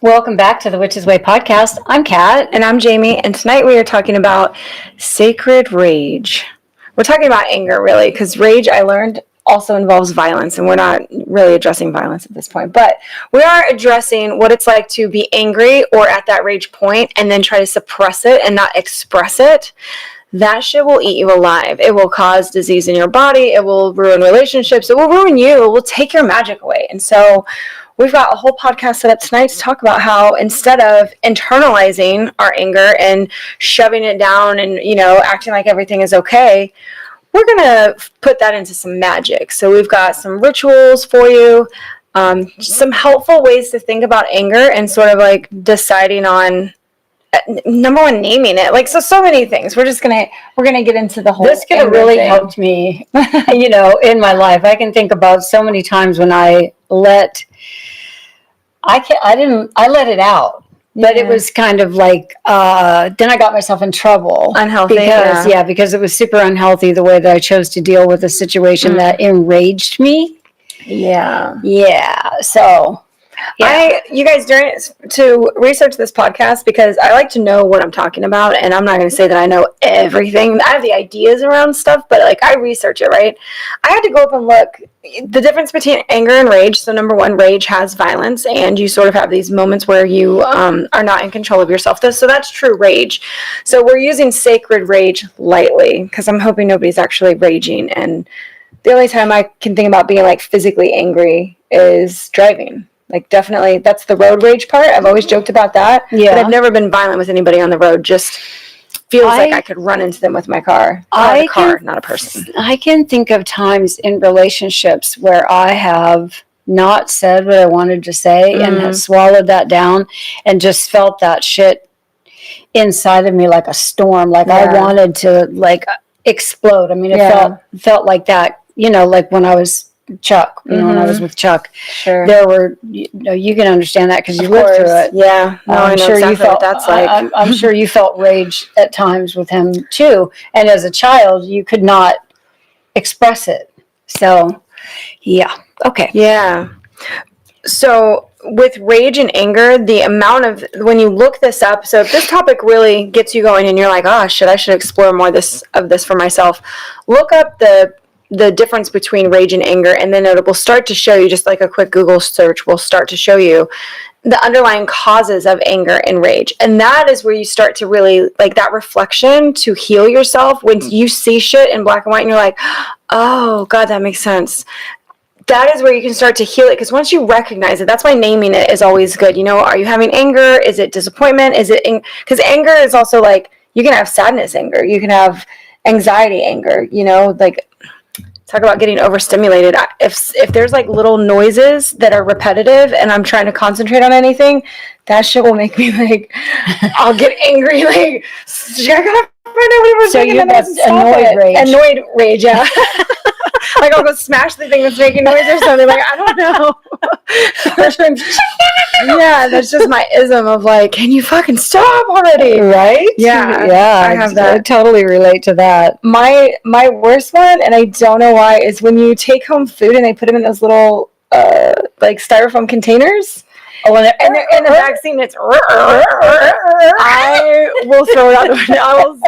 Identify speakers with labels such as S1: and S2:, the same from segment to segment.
S1: Welcome back to the Witch's Way podcast. I'm Kat.
S2: And I'm Jamie, and tonight we are talking about sacred rage. We're talking about anger, really, because rage, I learned, also involves violence, and we're not really addressing violence at this point, but we are addressing what it's like to be angry or at that rage point and then try to suppress it and not express it. That shit will eat you alive. It will cause disease in your body. It will ruin relationships. It will ruin you. It will take your magic away. And so we've got a whole podcast set up tonight to talk about how instead of internalizing our anger and shoving it down and, acting like everything is okay, we're going to put that into some magic. So we've got some rituals for you, some helpful ways to think about anger and sort of like deciding on, number one, naming it. Like, so many things. We're going to get into the whole.
S1: This could have really helped me, in my life. I can think about so many times when I let it out. But it was kind of like, then I got myself in trouble.
S2: Unhealthy.
S1: Because it was super unhealthy the way that I chose to deal with a situation that enraged me.
S2: Yeah.
S1: Yeah. So,
S2: you guys, to research this podcast, because I like to know what I'm talking about, and I'm not going to say that I know everything. I have the ideas around stuff, but like I research it, right? I had to go up and look the difference between anger and rage. So number one, rage has violence, and you sort of have these moments where you are not in control of yourself. So that's true rage. So we're using sacred rage lightly because I'm hoping nobody's actually raging. And the only time I can think about being like physically angry is driving. Like, definitely, that's the road rage part. I've always joked about that. Yeah. But I've never been violent with anybody on the road. Just feels like I could run into them with my car. Not a person.
S1: I can think of times in relationships where I have not said what I wanted to say and have swallowed that down and just felt that shit inside of me like a storm. Like I wanted to like explode. I mean, it felt like that, like when I was Chuck, when I was with Chuck, there were, you can understand that because you lived through it.
S2: Yeah,
S1: I'm sure you felt
S2: that's like.
S1: I'm sure you felt rage at times with him too. And as a child, you could not express it. So, yeah, okay,
S2: yeah. So with rage and anger, the amount of, when you look this up, so if this topic really gets you going and you're like, I should explore more of this for myself, look up the difference between rage and anger, and then it will start to show you, just like a quick Google search will start to show you the underlying causes of anger and rage. And that is where you start to really, like, that reflection to heal yourself when you see shit in black and white and you're like, oh God, that makes sense. That is where you can start to heal it, because once you recognize it, that's why naming it is always good. Are you having anger? Is it disappointment? Is it, because anger is also like, you can have sadness anger, you can have anxiety anger, like, talk about getting overstimulated. If there's like little noises that are repetitive and I'm trying to concentrate on anything, that shit will make me like, I'll get angry. Like, I gotta find out what we're saying. So that's
S1: annoyed rage.
S2: Annoyed rage, yeah. Like I'll go smash the thing that's making noise or something. Like, I don't know. Yeah, that's just my ism of like, can you fucking stop already?
S1: Right?
S2: Yeah. I have that.
S1: I totally relate to that.
S2: My worst one, and I don't know why, is when you take home food and they put them in those little like styrofoam containers. Oh, and they're in the vaccine. It's. I will throw it out the window.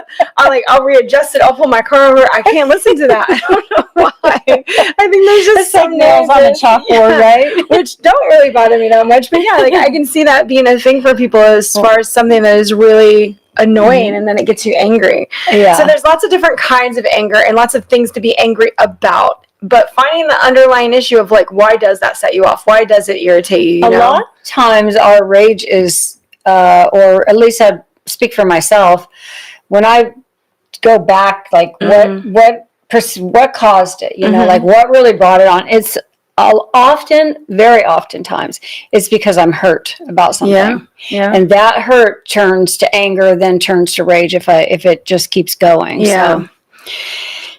S2: I'll readjust it. I'll pull my car over. I can't listen to that. I don't know why. I think there's just some
S1: nails on the chalkboard, right?
S2: Which don't really bother me that much. But yeah, like I can see that being a thing for people as far as something that is really annoying, and then it gets you angry. Yeah. So there's lots of different kinds of anger and lots of things to be angry about. But finding the underlying issue of like, why does that set you off? Why does it irritate you?
S1: A lot of times our rage is, or at least I speak for myself, when I go back, like what caused it? Like what really brought it on? It's very oftentimes, it's because I'm hurt about something. Yeah. And that hurt turns to anger, then turns to rage if it just keeps going.
S2: Yeah.
S1: So,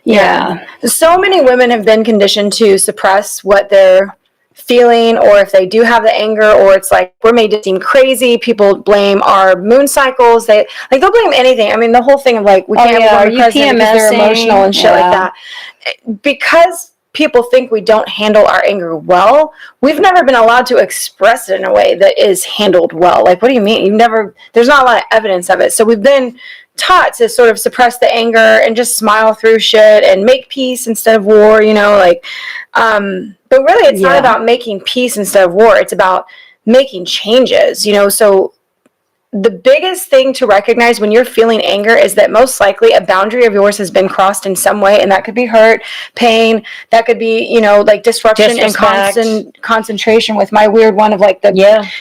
S2: yeah. So many women have been conditioned to suppress what they're feeling, or if they do have the anger, or it's like we're made to seem crazy. People blame our moon cycles. They'll blame anything. I mean, the whole thing of like we can't have a woman president because they're emotional and shit like that. Because people think we don't handle our anger well, we've never been allowed to express it in a way that is handled well. Like, what do you mean? There's not a lot of evidence of it. So we've been taught to sort of suppress the anger and just smile through shit and make peace instead of war, like, but really it's not about making peace instead of war. It's about making changes, so the biggest thing to recognize when you're feeling anger is that most likely a boundary of yours has been crossed in some way, and that could be hurt, pain, that could be, like disruption and constant concentration with my weird one of like the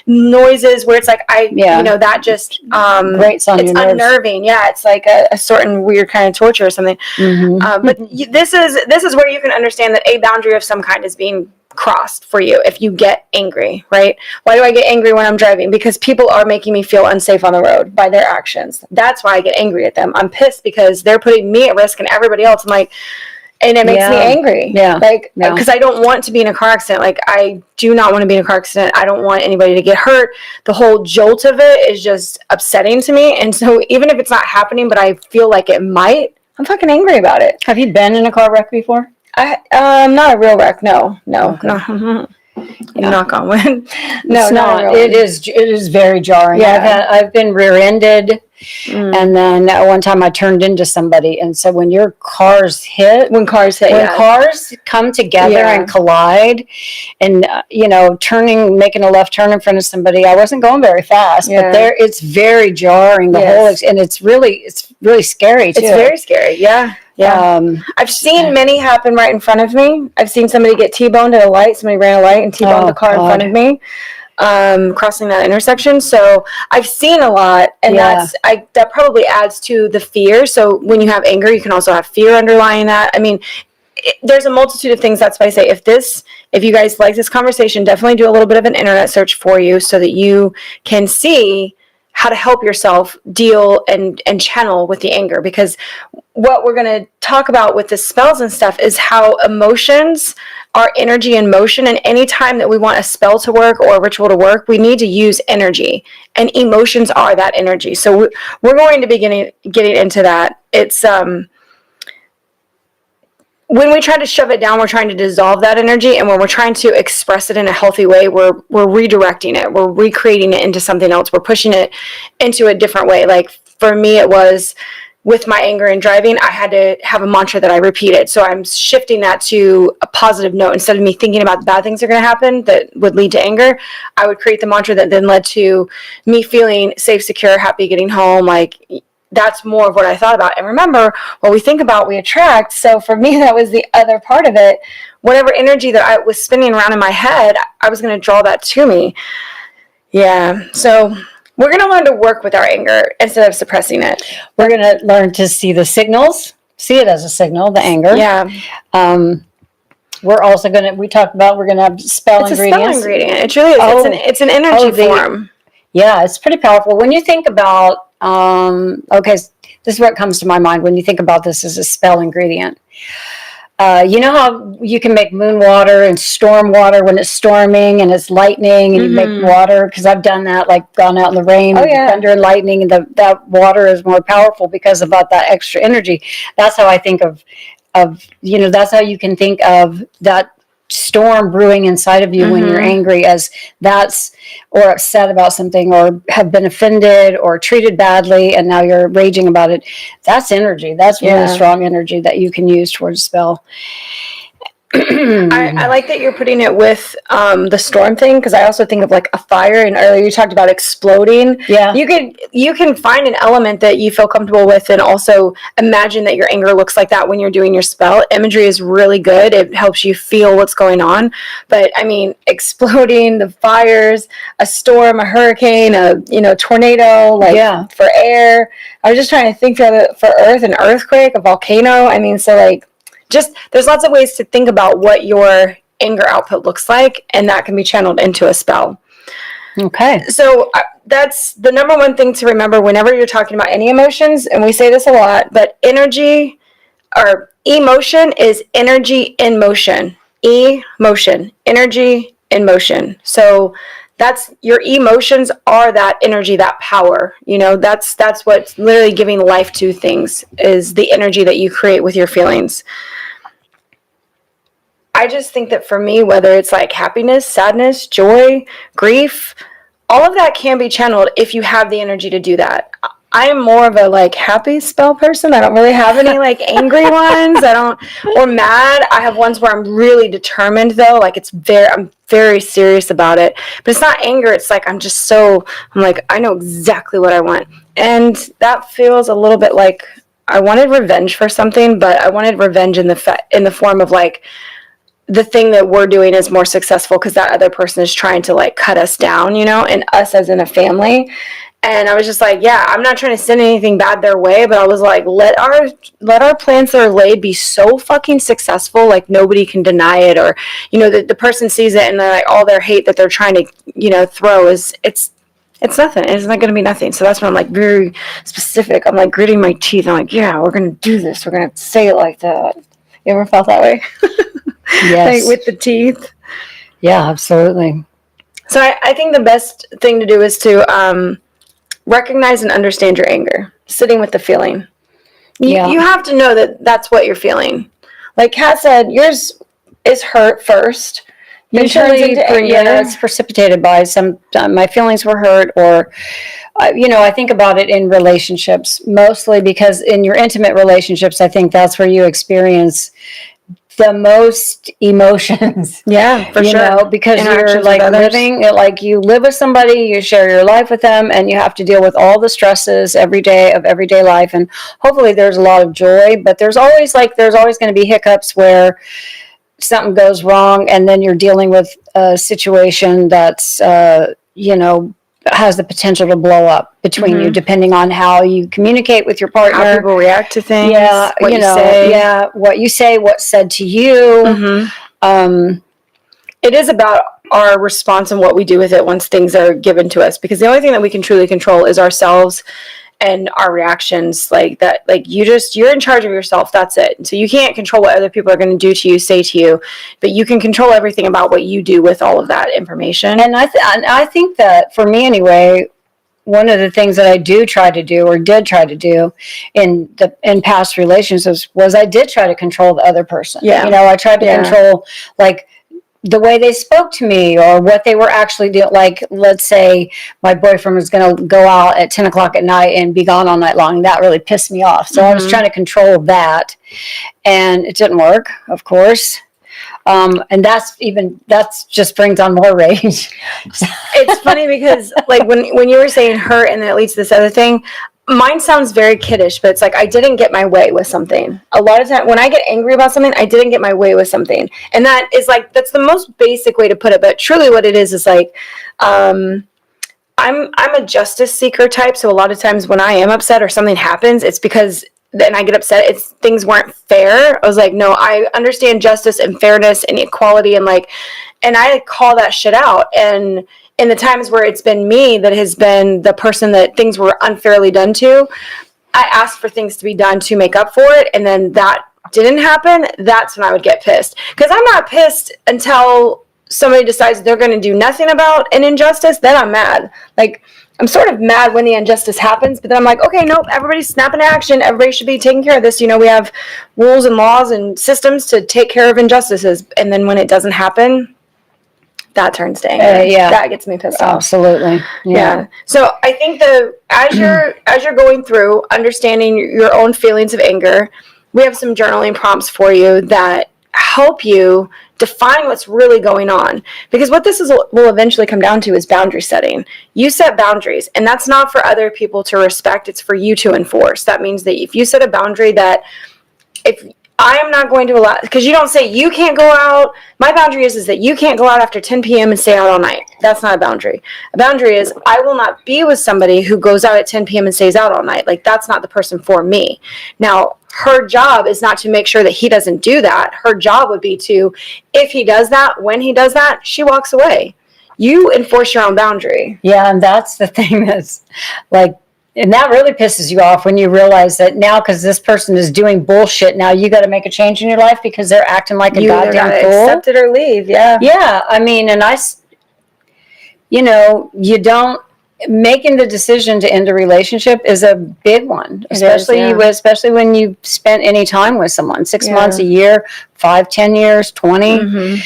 S2: noises where it's like that just
S1: grates on
S2: it's
S1: your
S2: unnerving. Yeah, it's like a certain weird kind of torture or something. But this is where you can understand that a boundary of some kind is being crossed for you if you get angry, right? Why do I get angry when I'm driving? Because people are making me feel unsafe on the road by their actions. That's why I get angry at them. I'm pissed because they're putting me at risk and everybody else. I'm like, and it makes me angry. Because I don't want to be in a car accident. Like, I do not want to be in a car accident. I don't want anybody to get hurt. The whole jolt of it is just upsetting to me. And so even if it's not happening, but I feel like it might, I'm fucking angry about it.
S1: Have you been in a car wreck before?
S2: Not a real wreck. No.
S1: Okay.
S2: No. Knock on wood.
S1: No, it's not. It is very jarring.
S2: Yeah.
S1: I've been rear-ended, and then at one time I turned into somebody. And so when cars come together and collide, and making a left turn in front of somebody, I wasn't going very fast, but it's very jarring. And it's really scary too.
S2: It's very scary. Yeah. Yeah. I've seen many happen right in front of me. I've seen somebody get T-boned at a light. Somebody ran a light and T-boned the car in front of me, crossing that intersection. So I've seen a lot, and that probably adds to the fear. So when you have anger, you can also have fear underlying that. I mean, there's a multitude of things. That's why I say if you guys like this conversation, definitely do a little bit of an internet search for you so that you can see how to help yourself deal and channel with the anger. Because what we're going to talk about with the spells and stuff is how emotions are energy in motion. And any time that we want a spell to work or a ritual to work, we need to use energy. And emotions are that energy. So we're going to be getting into that. It's when we try to shove it down, we're trying to dissolve that energy. And when we're trying to express it in a healthy way, we're redirecting it. We're recreating it into something else. We're pushing it into a different way. Like for me, it was with my anger and driving, I had to have a mantra that I repeated. So I'm shifting that to a positive note. Instead of me thinking about the bad things that are going to happen that would lead to anger, I would create the mantra that then led to me feeling safe, secure, happy, getting home. Like, that's more of what I thought about. And remember, what we think about, we attract. So for me, that was the other part of it. Whatever energy that I was spinning around in my head, I was going to draw that to me. Yeah. So we're going to learn to work with our anger instead of suppressing it.
S1: We're going to learn to see the signals, see it as a signal, the anger.
S2: Yeah.
S1: We're also going to, we're going to have spell ingredients.
S2: It's a spell ingredient. It truly is. It's an energy form.
S1: Yeah, it's pretty powerful. When you think about, this is what comes to my mind when you think about this as a spell ingredient. You know how you can make moon water and storm water when it's storming and it's lightning and you make water? Because I've done that, like gone out in the rain, thunder and lightning, and that water is more powerful because about that extra energy. That's how I think of that's how you can think of that storm brewing inside of you when you're angry, as or upset about something or have been offended or treated badly and now you're raging about it. That's energy. That's really strong energy that you can use towards a spell.
S2: I like that you're putting it with the storm thing, because I also think of like a fire, and earlier you talked about exploding.
S1: Yeah.
S2: You can find an element that you feel comfortable with and also imagine that your anger looks like that when you're doing your spell. Imagery is really good. It helps you feel what's going on. But I mean, exploding, the fires, a storm, a hurricane, a tornado, for air. I was just trying to think for earth, an earthquake, a volcano. I mean, so like, there's lots of ways to think about what your anger output looks like, and that can be channeled into a spell.
S1: Okay.
S2: So that's the number one thing to remember whenever you're talking about any emotions, and we say this a lot, but energy or emotion is energy in motion. Emotion, energy in motion. So that's your emotions are that energy, that power. That's what's literally giving life to things, is the energy that you create with your feelings. I just think that for me, whether it's like happiness, sadness, joy, grief, all of that can be channeled if you have the energy to do that. I am more of a like happy spell person. I don't really have any like angry ones. Or mad. I have ones where I'm really determined though. Like I'm very serious about it. But it's not anger. It's like I'm like, I know exactly what I want. And that feels a little bit like I wanted revenge for something, but I wanted revenge in the form of like, the thing that we're doing is more successful because that other person is trying to like cut us down, and us as in a family. And I was just like, yeah, I'm not trying to send anything bad their way, but I was like, let our plans that are laid be so fucking successful, like nobody can deny it, or the person sees it and they're like, all their hate that they're trying to throw it's nothing. It's not going to be nothing. So that's when I'm like very specific. I'm like gritting my teeth. I'm like, yeah, we're going to do this. We're going to say it like that. You ever felt that way?
S1: Yes.
S2: Like with the teeth.
S1: Yeah, absolutely.
S2: So I think the best thing to do is to recognize and understand your anger. Sitting with the feeling. You have to know that that's what you're feeling. Like Kat said, yours is hurt first.
S1: Usually, it's precipitated by my feelings were hurt, or, I think about it in relationships, mostly because in your intimate relationships, I think that's where you experience the most emotions.
S2: Yeah, for sure.
S1: Because you're like living, like you live with somebody, you share your life with them, and you have to deal with all the stresses every day of everyday life. And hopefully there's a lot of joy, but there's always going to be hiccups where something goes wrong, and then you're dealing with a situation that's, has the potential to blow up between you, depending on how you communicate with your partner.
S2: How people react to things.
S1: Yeah, what you say. Yeah, what you say, what's said to you.
S2: It is about our response and what we do with it once things are given to us, because the only thing that we can truly control is ourselves and our reactions. Like that, like you're in charge of yourself. That's it. So you can't control what other people are going to do to you, say to you, but you can control everything about what you do with all of that information.
S1: And I think that for me anyway, one of the things that I did try to do in past relationships was I did try to control the other person.
S2: Yeah.
S1: I tried to control like the way they spoke to me or what they were actually doing. Like, let's say my boyfriend was going to go out at 10 o'clock at night and be gone all night long. That really pissed me off. So I was trying to control that, and it didn't work, of course. And that's just brings on more rage.
S2: It's funny because like when you were saying hurt and then it leads to this other thing, mine sounds very kiddish, but it's like I didn't get my way with something. A lot of time when I get angry about something, I didn't get my way with something. And that's the most basic way to put it, but truly what it is like I'm a justice seeker type, so a lot of times when I am upset or something happens, it's because then I get upset. It's things weren't fair. I was like, no, I understand justice and fairness and equality, and I call that shit out. And in the times where it's been me that has been the person that things were unfairly done to, I ask for things to be done to make up for it, and then that didn't happen. That's when I would get pissed, because I'm not pissed until somebody decides they're going to do nothing about an injustice. Then I'm mad. Like, I'm sort of mad when the injustice happens, but then I'm like, okay, nope, everybody's snapping action. Everybody should be taking care of this. We have rules and laws and systems to take care of injustices. And then when it doesn't happen, that turns to anger. That gets me pissed off.
S1: Absolutely.
S2: Yeah. So I think as you're going through understanding your own feelings of anger, we have some journaling prompts for you that help you define what's really going on, because what this will eventually come down to is boundary setting. You set boundaries, and that's not for other people to respect, it's for you to enforce. That means that if you set a boundary that if I am not going to allow, because you don't say you can't go out. My boundary is that you can't go out after 10 p.m. and stay out all night. That's not a boundary. A boundary is I will not be with somebody who goes out at 10 p.m. and stays out all night. Like, that's not the person for me. Now, her job is not to make sure that he doesn't do that. Her job would be to, if he does that, when he does that, she walks away. You enforce your own boundary.
S1: Yeah, and that's the thing that's like, and that really pisses you off when you realize that now, because this person is doing bullshit, now you got to make a change in your life because they're acting like a goddamn fool.
S2: Accept it or leave. Yeah.
S1: Yeah. I mean, and you don't, making the decision to end a relationship is a big one, especially when you spent any time with someone, 6 months, a year, 5, 10 years, 20,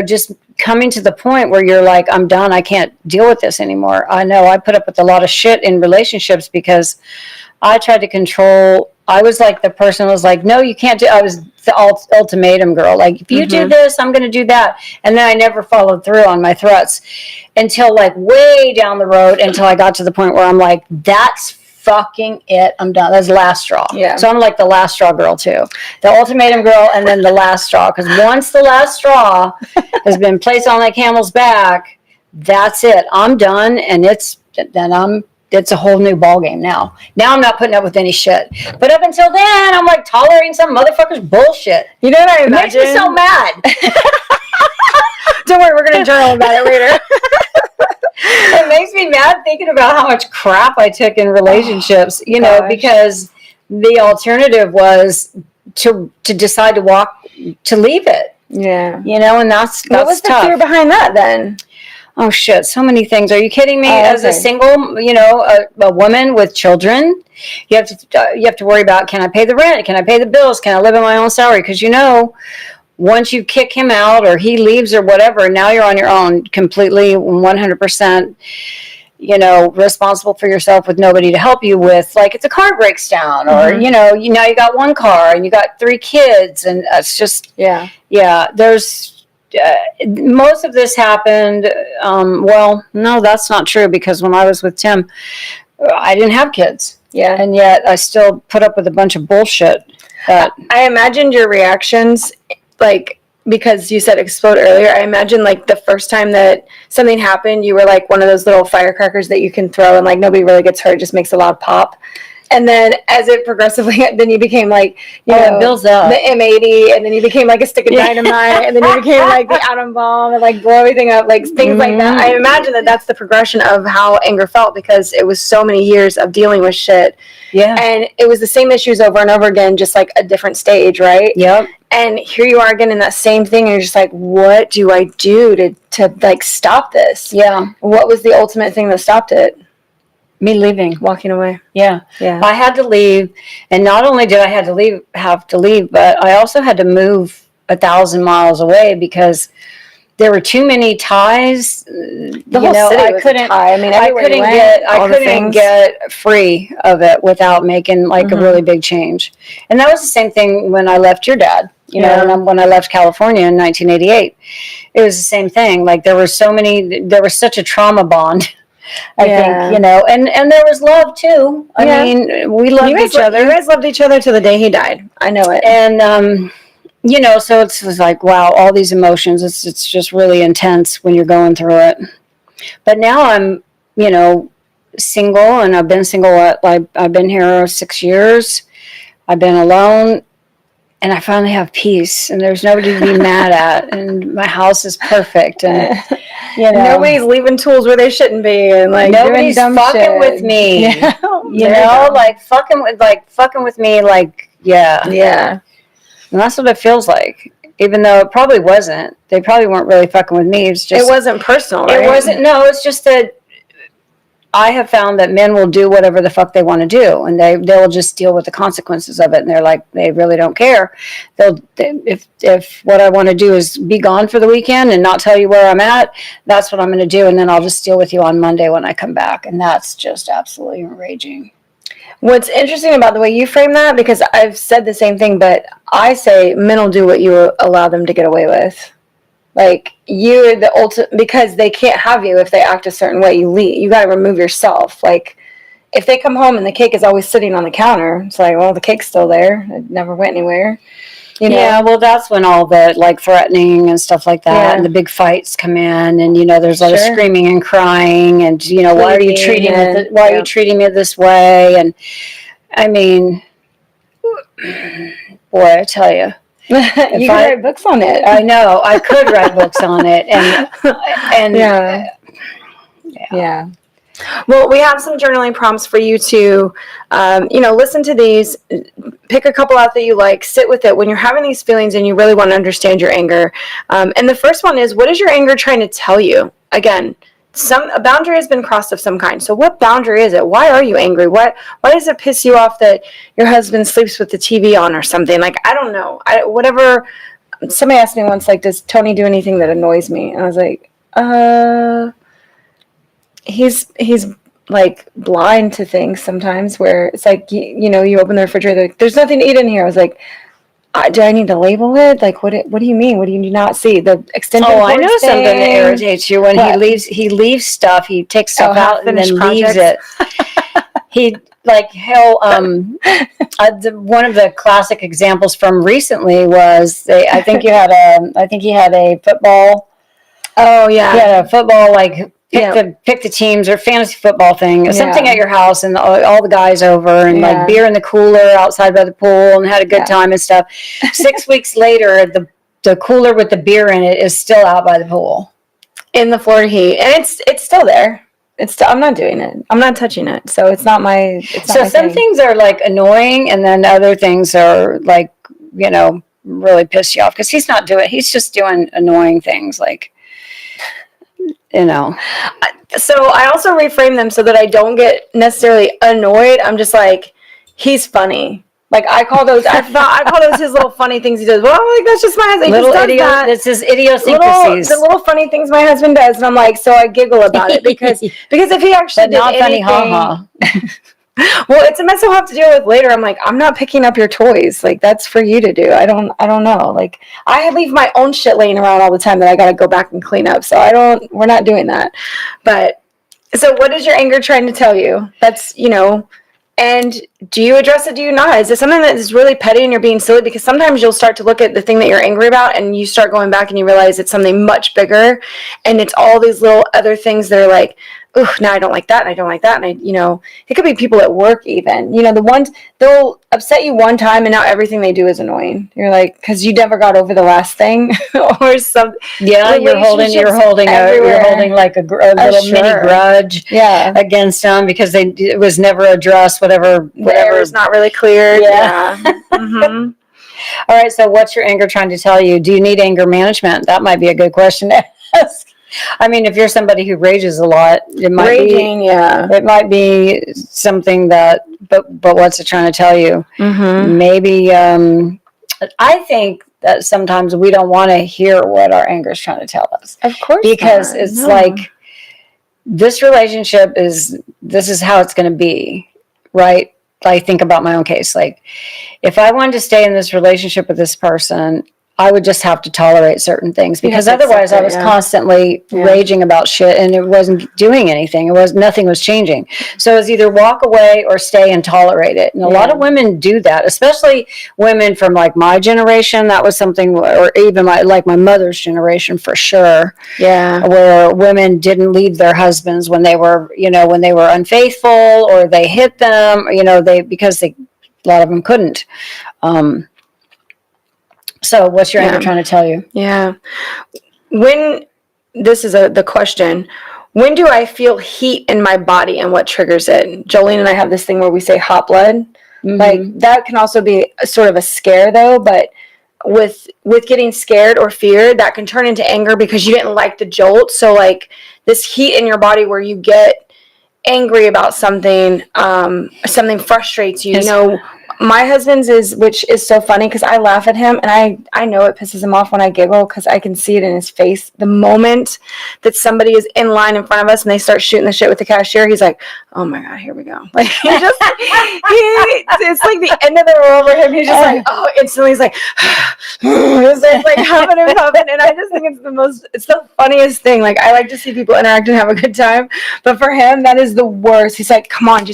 S1: just coming to the point where you're like, I'm done. I can't deal with this anymore. I know I put up with a lot of shit in relationships because I tried to control. I was like the person who was like, no, you can't do. I was the ultimatum girl. Like, if you do this, I'm going to do that. And then I never followed through on my threats until like way down the road, until I got to the point where I'm like, that's fucking it. I'm done. That's the last straw.
S2: Yeah.
S1: So I'm like the last straw girl too. The ultimatum girl and then the last straw. Because once the last straw has been placed on that camel's back, that's it. I'm done. And it's a whole new ballgame now. Now I'm not putting up with any shit. But up until then, I'm like tolerating some motherfucker's bullshit.
S2: You know what I imagine?
S1: It makes me so mad.
S2: Don't worry, we're going to journal about it later.
S1: It makes me mad thinking about how much crap I took in relationships, because the alternative was to decide to leave it.
S2: Yeah.
S1: And that's
S2: what was
S1: tough.
S2: The fear behind that then?
S1: Oh shit, so many things. Are you kidding me? As a single, a woman with children, you have to worry about, can I pay the rent? Can I pay the bills? Can I live on my own salary? Because once you kick him out or he leaves or whatever, now you're on your own, completely 100%, responsible for yourself with nobody to help you with, like if the car breaks down or, now you got one car and you got 3 kids and it's just, there's, most of this happened, no, that's not true because when I was with Tim, I didn't have kids.
S2: Yeah.
S1: And yet I still put up with a bunch of bullshit.
S2: I imagined your reactions, like, because you said explode earlier, I imagine like the first time that something happened, you were like one of those little firecrackers that you can throw and like nobody really gets hurt, it just makes a loud pop. And then as it progressively, then you became like,
S1: it builds up.
S2: The M80, and then you became like a stick of dynamite, and then you became like the atom bomb and like blow everything up, like things like that. I imagine that that's the progression of how anger felt because it was so many years of dealing with shit.
S1: Yeah.
S2: And it was the same issues over and over again, just like a different stage, right?
S1: Yep.
S2: And here you are again in that same thing, and you're just like, what do I do to like stop this?
S1: Yeah.
S2: What was the ultimate thing that stopped it?
S1: Me leaving.
S2: Walking away.
S1: Yeah. I had to leave, and not only did I have to leave, but I also had to move 1,000 miles away because there were too many ties.
S2: The whole city was a tie. I mean,
S1: I couldn't get free of it without making like a really big change. And that was the same thing when I left your dad. When I left California in 1988, it was the same thing. Like there was such a trauma bond. I think, and there was love too. I mean, we loved each other.
S2: You guys loved each other to the day he died. I know it.
S1: And, so it's like, wow, all these emotions, it's just really intense when you're going through it. But now I'm, single, and I've been single, I've been here 6 years. I've been alone. And I finally have peace, and there's nobody to be mad at, and my house is perfect, and
S2: nobody's leaving tools where they shouldn't be, and like
S1: nobody's
S2: doing dumb
S1: fucking
S2: shit.
S1: with me. Fucking with me, like
S2: yeah.
S1: And that's what it feels like. Even though it probably wasn't, they probably weren't really fucking with me. It's just
S2: it wasn't personal. Right?
S1: It wasn't. No, it's just that I have found that men will do whatever the fuck they want to do, and they will just deal with the consequences of it. And they're like, they really don't care. If what I want to do is be gone for the weekend and not tell you where I'm at, that's what I'm going to do. And then I'll just deal with you on Monday when I come back. And that's just absolutely enraging.
S2: What's interesting about the way you frame that, because I've said the same thing, but I say men will do what you allow them to get away with. Like, you're the ultimate, because they can't have you if they act a certain way. You got to remove yourself. Like, if they come home and the cake is always sitting on the counter, it's like, well, the cake's still there. It never went anywhere.
S1: Yeah, well, that's when all the, like, threatening and stuff like that, and the big fights come in, and, there's a lot of screaming and crying, and, why are you treating me this way? And, I mean, boy, I tell you.
S2: You could write books on it.
S1: I know. I could write books on it. And
S2: yeah. Well, we have some journaling prompts for you to, listen to these, pick a couple out that you like, sit with it when you're having these feelings and you really want to understand your anger. And the first one is, what is your anger trying to tell you? Again, a boundary has been crossed of some kind. So what boundary is it? Why are you angry? Why does it piss you off that your husband sleeps with the TV on or something? Like, I don't know. Whatever. Somebody asked me once, like, does Tony do anything that annoys me? And I was like, he's like blind to things sometimes, where it's like, you know, you open the refrigerator, like, there's nothing to eat in here. I was like, do I need to label it? Like, what do you mean? What do you not see? The extension cord
S1: I know
S2: thing?
S1: something that irritates you when he leaves stuff. He takes stuff out and then leaves it. He'll one of the classic examples from recently was I think he had a football.
S2: Oh yeah,
S1: he had a football, like pick the teams or fantasy football thing, something at your house, and all the guys over, and like beer in the cooler outside by the pool, and had a good time and stuff. 6 weeks later, the cooler with the beer in it is still out by the pool
S2: in the Florida heat, and it's still there. I'm not doing it. I'm not touching it. So it's not my.
S1: Some things are like annoying, and then other things are like, you know, really piss you off because he's not doing. He's just doing annoying things, like, you know.
S2: So I also reframe them so that I don't get necessarily annoyed. I'm just like, he's funny. Like, I call those his little funny things he does. Well, I'm like, that's just my husband.
S1: That's his idiosyncrasies.
S2: The little funny things my husband does, and I'm like, so I giggle about it because if he actually
S1: but
S2: did
S1: not
S2: anything,
S1: funny, haha.
S2: Well, it's a mess I'll have to deal with later. I'm like, I'm not picking up your toys. Like, that's for you to do. I don't know. Like, I leave my own shit laying around all the time that I got to go back and clean up. So we're not doing that. But so what is your anger trying to tell you? That's, you know. And do you address it? Do you not? Is it something that is really petty and you're being silly? Because sometimes you'll start to look at the thing that you're angry about and you start going back and you realize it's something much bigger. And it's all these little other things that are like, oh, now I don't like that. And I don't like that. And it could be people at work even. You know, the ones, they'll upset you one time and now everything they do is annoying. You're like, because you never got over the last thing or something.
S1: Yeah, you're holding like a little mini grudge against them because it was never addressed, whatever
S2: is not really clear. Yeah.
S1: Mm-hmm. All right, so what's your anger trying to tell you? Do you need anger management? That might be a good question to ask. I mean, if you're somebody who rages a lot, it might be something that, but what's it trying to tell you? Mm-hmm. Maybe, I think that sometimes we don't want to hear what our anger is trying to tell us.
S2: Of course.
S1: Because it's like, this relationship this is how it's going to be, right? I think about my own case. Like, if I wanted to stay in this relationship with this person, I would just have to tolerate certain things because otherwise I was constantly raging about shit and it wasn't doing anything. Nothing was changing. So it was either walk away or stay and tolerate it. And a lot of women do that, especially women from like my generation. That was something, or even my mother's generation for sure. Yeah. Where women didn't leave their husbands when they were unfaithful or they hit them, because a lot of them couldn't. So what's your anger trying to tell you?
S2: Yeah. This is the question, when do I feel heat in my body and what triggers it? Jolene and I have this thing where we say hot blood. Mm-hmm. Like, that can also be sort of a scare though, but with getting scared or feared, that can turn into anger because you didn't like the jolt. So like this heat in your body where you get angry about something, something frustrates you, my husband's which is so funny because I laugh at him and I know it pisses him off when I giggle because I can see it in his face. The moment that somebody is in line in front of us and they start shooting the shit with the cashier, he's like, oh my God, here we go. Like, it's like the end of the world for him. He's just like, oh, instantly he's like, it's like huffing and puffing. And I just think it's the funniest thing. Like, I like to see people interact and have a good time. But for him, that is the worst. He's like, come on,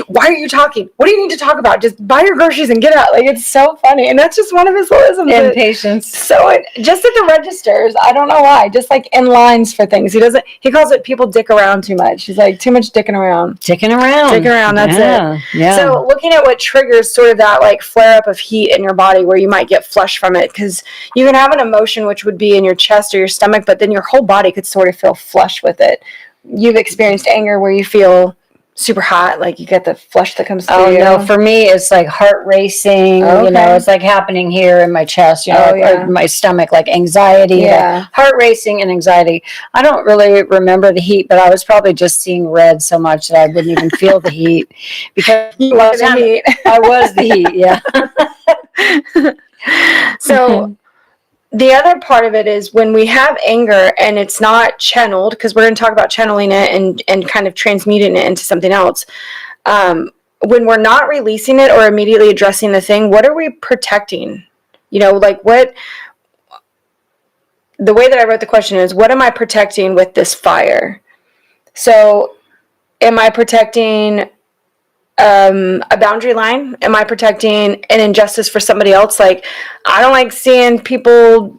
S2: why are you talking? What do you need to talk about? Just buy your groceries and get out. Like, it's so funny. And that's just one of his isms.
S1: Impatience.
S2: So just at the registers, I don't know why, just like in lines for things. He calls it people dick around too much. He's like, too much dicking around.
S1: Dicking around.
S2: That's it. Yeah. So looking at what triggers sort of that like flare up of heat in your body where you might get flushed from it, because you can have an emotion which would be in your chest or your stomach, but then your whole body could sort of feel flush with it. You've experienced anger where you feel super hot, like you get the flush that comes through?
S1: Oh,
S2: you?
S1: no, for me, it's like heart racing, it's like happening here in my chest, or my stomach, like anxiety, like heart racing and anxiety. I don't really remember the heat, but I was probably just seeing red so much that I wouldn't even feel the heat, because
S2: you were the heat.
S1: I was the heat, yeah.
S2: So the other part of it is when we have anger and it's not channeled, because we're going to talk about channeling it and kind of transmuting it into something else. When we're not releasing it or immediately addressing the thing, what are we protecting? Like what, the way that I wrote the question is, what am I protecting with this fire? So am I protecting a boundary line? Am I protecting an injustice for somebody else? Like, I don't like seeing people,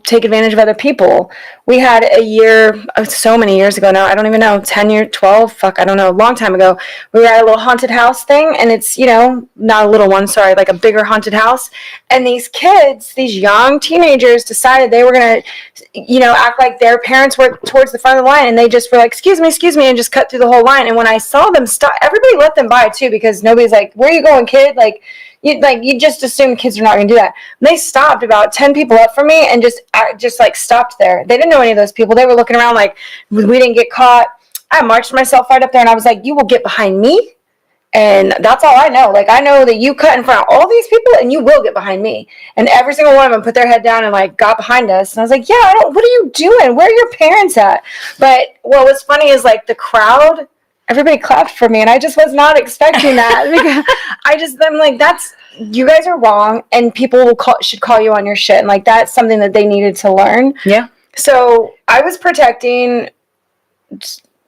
S2: take advantage of other people. We had a year, so many years ago now, I don't even know, 10 years, 12, fuck, I don't know, a long time ago. We were at a little haunted house thing, and it's, not a little one, sorry, like a bigger haunted house. And these kids, these young teenagers decided they were going to, act like their parents were towards the front of the line, and they just were like, excuse me, and just cut through the whole line. And when I saw them stop, everybody let them by too, because nobody's like, where are you going, kid? You just assume kids are not going to do that. And they stopped about 10 people up from me and just like stopped there. They didn't know any of those people. They were looking around like, we didn't get caught. I marched myself right up there and I was like, you will get behind me. And that's all I know. Like, I know that you cut in front of all these people and you will get behind me. And every single one of them put their head down and like got behind us. And I was like, yeah, what are you doing? Where are your parents at? But what was funny is like the crowd, everybody clapped for me, and I just was not expecting that. Because I'm like, you guys are wrong, and people should call you on your shit, and like that's something that they needed to learn. Yeah. So I was protecting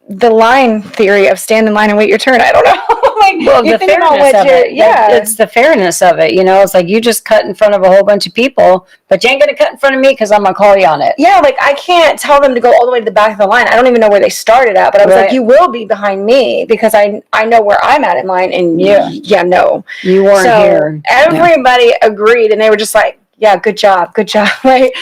S2: the line theory of stand in line and wait your turn. I don't know.
S1: The fairness of it. Yeah, it's the fairness of it. It's like you just cut in front of a whole bunch of people, but you ain't gonna cut in front of me because I'm gonna call you on it.
S2: Yeah, like I can't tell them to go all the way to the back of the line. I don't even know where they started at, but I was like, you will be behind me because I know where I'm at in line, and no,
S1: you weren't here.
S2: Everybody agreed, and they were just like, yeah, good job. Like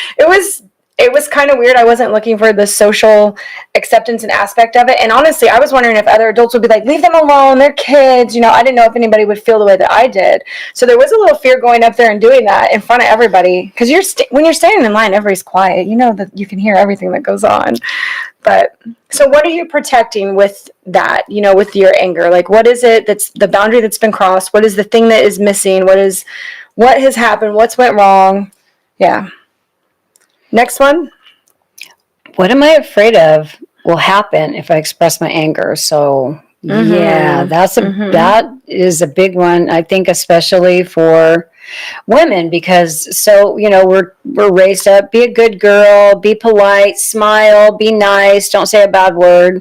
S2: it was kind of weird. I wasn't looking for the social acceptance and aspect of it. And honestly, I was wondering if other adults would be like, leave them alone. They're kids. I didn't know if anybody would feel the way that I did. So there was a little fear going up there and doing that in front of everybody. Because when you're standing in line, everybody's quiet. That you can hear everything that goes on. But so what are you protecting with that, with your anger? Like, what is it that's the boundary that's been crossed? What is the thing that is missing? What has happened? What's went wrong? Yeah. Next one.
S1: What am I afraid of will happen if I express my anger? So yeah, that is a big one. I think especially for women, because we're raised up, be a good girl, be polite, smile, be nice, don't say a bad word.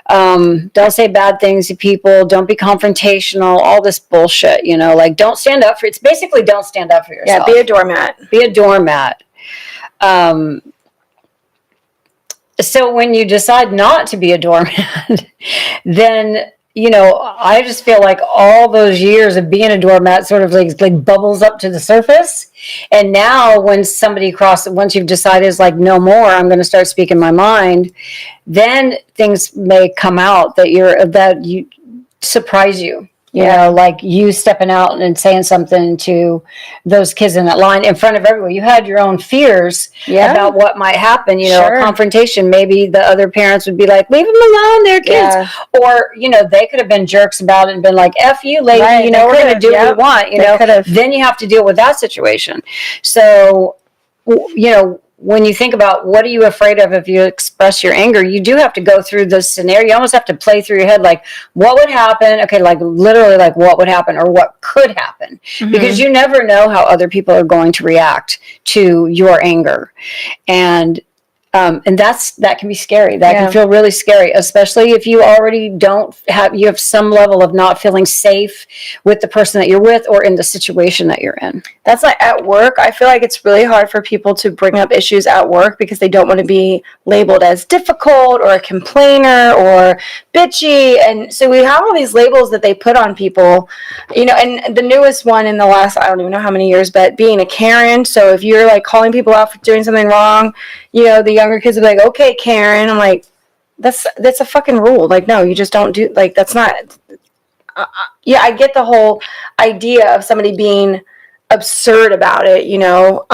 S1: Don't say bad things to people, don't be confrontational, all this bullshit, like don't stand up for, it's basically don't stand up for yourself.
S2: Yeah, be a doormat.
S1: So when you decide not to be a doormat, then, I just feel like all those years of being a doormat sort of like bubbles up to the surface. And now when somebody once you've decided it's like, no more, I'm going to start speaking my mind, then things may come out that you surprise you. Like you stepping out and saying something to those kids in that line in front of everyone. You had your own fears about what might happen, a confrontation. Maybe the other parents would be like, leave them alone, they're kids. Yeah. Or, they could have been jerks about it and been like, F you, lady, we're going to do what we want, Then you have to deal with that situation. So, when you think about what are you afraid of if you express your anger, you do have to go through the scenario. You almost have to play through your head, like, what would happen? Okay, like literally like what would happen or what could happen. Because you never know how other people are going to react to your anger. And that can be scary. That can feel really scary, especially if you already you have some level of not feeling safe with the person that you're with or in the situation that you're in.
S2: That's like at work. I feel like it's really hard for people to bring up issues at work because they don't want to be labeled as difficult or a complainer or bitchy. And so we have all these labels that they put on people, and the newest one in the last, I don't even know how many years, but being a Karen. So if you're like calling people out for doing something wrong, the younger kids will be like, okay, Karen. I'm like, that's a fucking rule. Like, no, you just don't do, like, that's not, yeah, I get the whole idea of somebody being absurd about it, you know,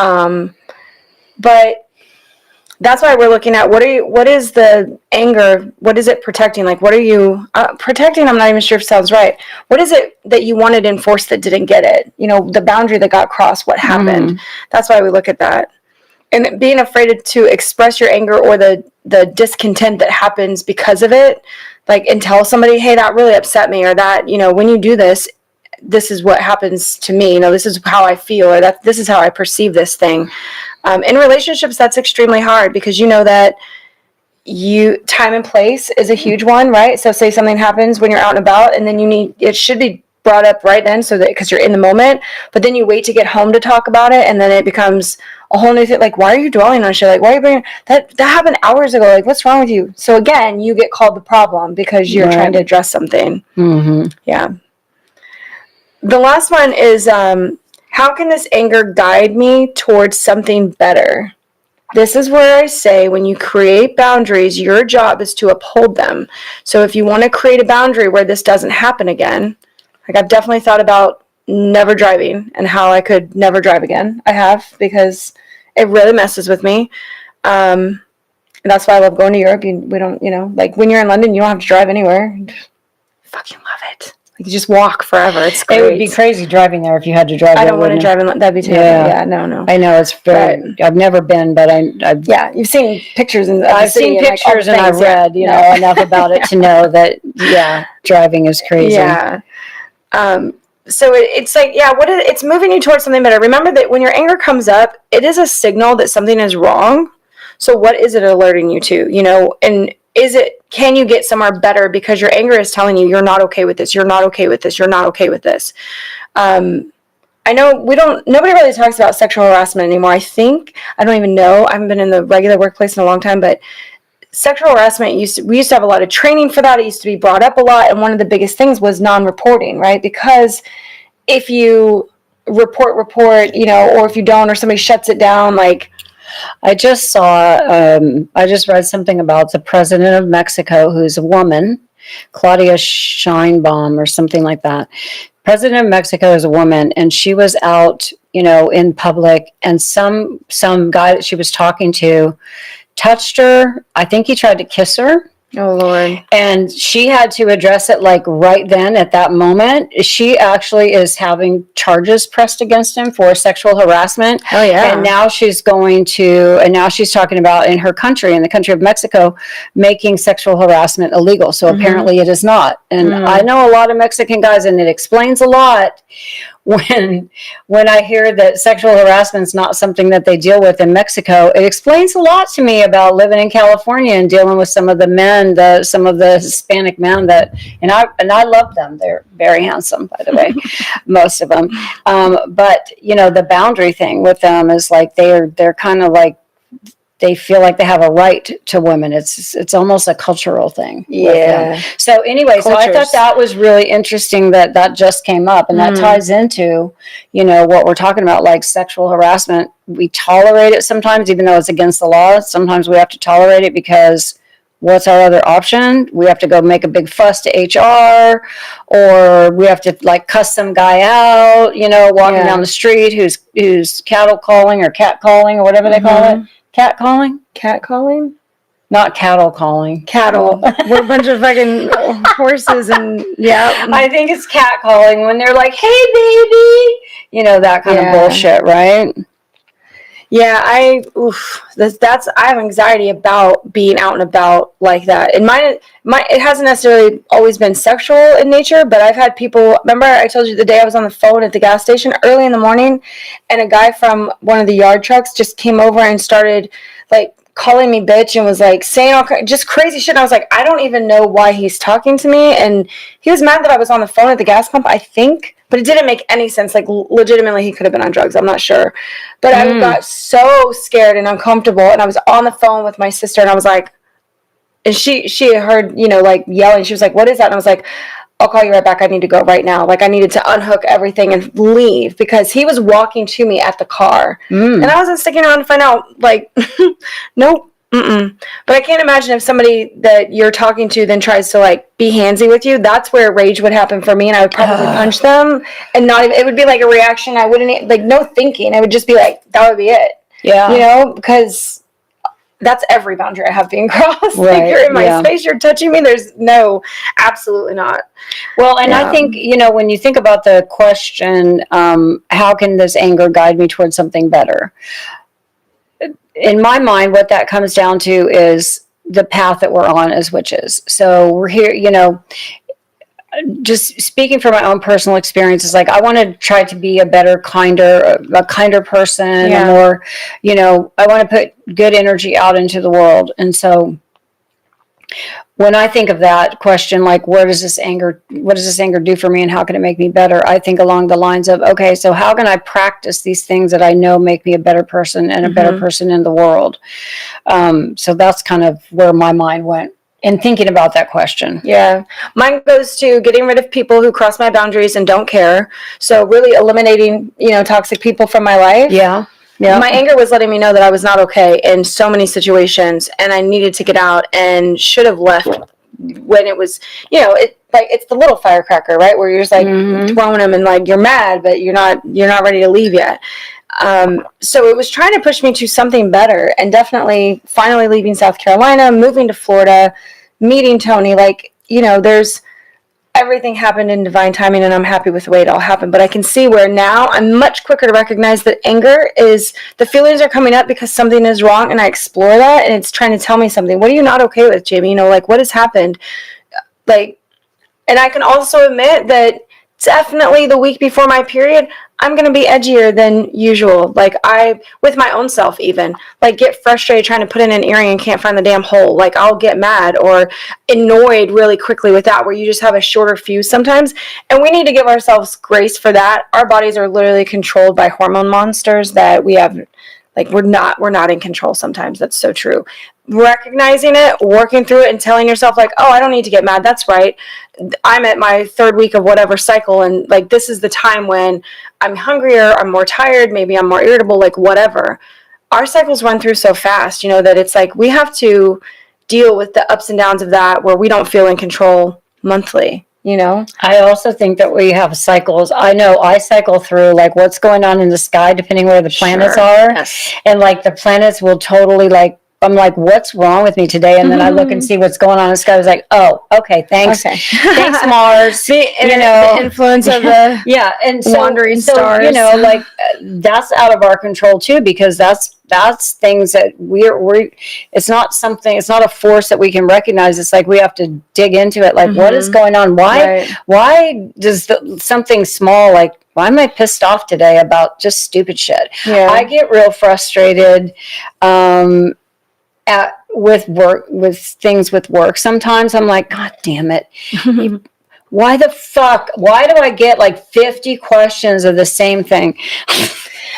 S2: but that's why we're looking at what is the anger, what is it protecting, like what are you protecting, I'm not even sure if it sounds right. What is it that you wanted enforced that didn't get it, you know, the boundary that got crossed, what happened? That's why we look at that. And being afraid to express your anger or the discontent that happens because of it, like, and tell somebody, hey, that really upset me, or that, you know, when you do this, this is what happens to me, you know, this is how I feel, or that this is how I perceive this thing. In relationships, that's extremely hard, because you know that time and place is a huge one, right? So say something happens when you're out and about, and then it should be brought up right then, so that, because you're in the moment, but then you wait to get home to talk about it, and then it becomes a whole new thing. Like, why are you dwelling on shit? Like, why are you bringing that happened hours ago? Like, what's wrong with you? So again, you get called the problem because you're trying to address something. Yeah. The last one is, how can this anger guide me towards something better? This is where I say, when you create boundaries, your job is to uphold them. So if you want to create a boundary where this doesn't happen again, like, I've definitely thought about never driving and how I could never drive again. I have, because it really messes with me. And that's why I love going to Europe. We don't, you know, like, when you're in London, you don't have to drive anywhere. Fucking love it. Like, you just walk forever. It's great.
S1: It would be crazy driving there if you had to drive.
S2: I don't want to drive in. That'd be terrible. Yeah, no.
S1: I know, it's very. I've never been, but I've.
S2: Yeah, you've seen pictures, and
S1: I've seen pictures, and I've read, you know, enough about it to know that, yeah, driving is crazy.
S2: Yeah. So it's like, yeah, it's moving you towards something better. Remember that when your anger comes up, it is a signal that something is wrong. So what is it alerting you to, you know, and can you get somewhere better, because your anger is telling you you're not okay with this, you're not okay with this, you're not okay with this. I know nobody really talks about sexual harassment anymore. I don't even know. I haven't been in the regular workplace in a long time, but sexual harassment we used to have a lot of training for that. It used to be brought up a lot. And one of the biggest things was non-reporting, right? Because if you report, you know, or if you don't, or somebody shuts it down, like,
S1: I just read something about the president of Mexico, who's a woman, Claudia Sheinbaum or something like that. President of Mexico is a woman, and she was out, you know, in public, and some guy that she was talking to touched her. I think he tried to kiss her.
S2: Oh, Lord.
S1: And she had to address it, like, right then at that moment. She actually is having charges pressed against him for sexual harassment.
S2: Oh, yeah.
S1: And now she's talking about, in her country, in the country of Mexico, making sexual harassment illegal. So apparently it is not. And I know a lot of Mexican guys, and it explains a lot when I hear that sexual harassment is not something that they deal with in Mexico. It explains a lot to me about living in California and dealing with some of the men, some of the Hispanic men and I love them. They're very handsome, by the way, most of them. But you know, the boundary thing with them is like they're kind of like, they feel like they have a right to women. It's almost a cultural thing.
S2: Yeah.
S1: So anyway, so I thought that was really interesting that just came up, and that ties into, you know, what we're talking about, like sexual harassment. We tolerate it sometimes, even though it's against the law. Sometimes we have to tolerate it because what's our other option? We have to go make a big fuss to HR, or we have to, like, cuss some guy out, you know, walking down the street who's cattle calling or cat calling or whatever they call it. Cat calling?
S2: Cat calling?
S1: Not cattle calling.
S2: Cattle. We're a bunch of fucking horses, and yeah.
S1: I think it's cat calling when they're like, hey, baby. You know, that kind of bullshit, right?
S2: Yeah, I have anxiety about being out and about like that. And it hasn't necessarily always been sexual in nature, but I've had people, remember I told you the day I was on the phone at the gas station early in the morning, and a guy from one of the yard trucks just came over and started, like, calling me bitch, and was like saying all just crazy shit. And I was like, I don't even know why he's talking to me. And he was mad that I was on the phone at the gas pump, I think, but it didn't make any sense. Like, legitimately, he could have been on drugs. I'm not sure. But I got so scared and uncomfortable, and I was on the phone with my sister, and I was like, and she heard, you know, like, yelling. She was like, what is that? And I was like, I'll call you right back. I need to go right now. Like, I needed to unhook everything and leave, because he was walking to me at the car. And I wasn't sticking around to find out, like, nope. Mm-mm. But I can't imagine if somebody that you're talking to then tries to like be handsy with you. That's where rage would happen for me, and I would probably punch them, and not even, it would be like a reaction. I wouldn't like no thinking. I would just be like, that would be it.
S1: Yeah.
S2: You know, because that's every boundary I have being crossed.
S1: Right,
S2: Like, you're in my
S1: yeah.
S2: space, you're touching me. There's no, absolutely not.
S1: Well, and I think, you know, when you think about the question, how can this anger guide me towards something better? In my mind, what that comes down to is the path that we're on as witches. So we're here, you know, just speaking from my own personal experiences, like I want to try to be a kinder person,
S2: Yeah.
S1: a more, you know, I want to put good energy out into the world. And so when I think of that question, like, what does this anger do for me and how can it make me better? I think along the lines of, okay, so how can I practice these things that I know make me a better person and a better person in the world? So that's kind of where my mind went in thinking about that question.
S2: Yeah. Mine goes to getting rid of people who cross my boundaries and don't care. So really eliminating, you know, toxic people from my life.
S1: Yeah. Yeah.
S2: My anger was letting me know that I was not okay in so many situations, and I needed to get out, and should have left when it was, you know, it's the little firecracker, right? Where you're just like throwing them and like you're mad, but you're not ready to leave yet. So it was trying to push me to something better, and definitely finally leaving South Carolina, moving to Florida, meeting Tony. Like, you know, everything happened in divine timing, and I'm happy with the way it all happened. But I can see where now I'm much quicker to recognize that anger is, the feelings are coming up because something is wrong, and I explore that, and it's trying to tell me something. What are you not okay with, Jamie? You know, like, what has happened? Like, and I can also admit that definitely the week before my period, I'm going to be edgier than usual. Like, with my own self even, like, get frustrated trying to put in an earring and can't find the damn hole. Like, I'll get mad or annoyed really quickly with that, where you just have a shorter fuse sometimes. And we need to give ourselves grace for that. Our bodies are literally controlled by hormone monsters that we have. Like, we're not in control sometimes. That's so true. Recognizing it, working through it, and telling yourself, like, oh, I don't need to get mad. That's right. I'm at my 3rd week of whatever cycle, and like, this is the time when I'm hungrier, I'm more tired, maybe I'm more irritable, like, whatever. Our cycles run through so fast, you know, that it's like we have to deal with the ups and downs of that, where we don't feel in control monthly. You know,
S1: I also think that we have cycles. I know I cycle through like what's going on in the sky, depending where the planets are.
S2: Yes.
S1: And like the planets will totally like, I'm like, what's wrong with me today? And then I look and see what's going on in the sky. I was like, oh, okay, thanks.
S2: Okay.
S1: Thanks, Mars.
S2: The influence of the
S1: yeah, and so,
S2: wandering stars.
S1: You know, like that's out of our control too, because that's things that we're it's not a force that we can recognize. It's like we have to dig into it. Like, what is going on? Why does something small, like, why am I pissed off today about just stupid shit?
S2: Yeah.
S1: I get real frustrated with things with work. Sometimes I'm like, God damn it. Why the fuck? Why do I get like 50 questions of the same thing?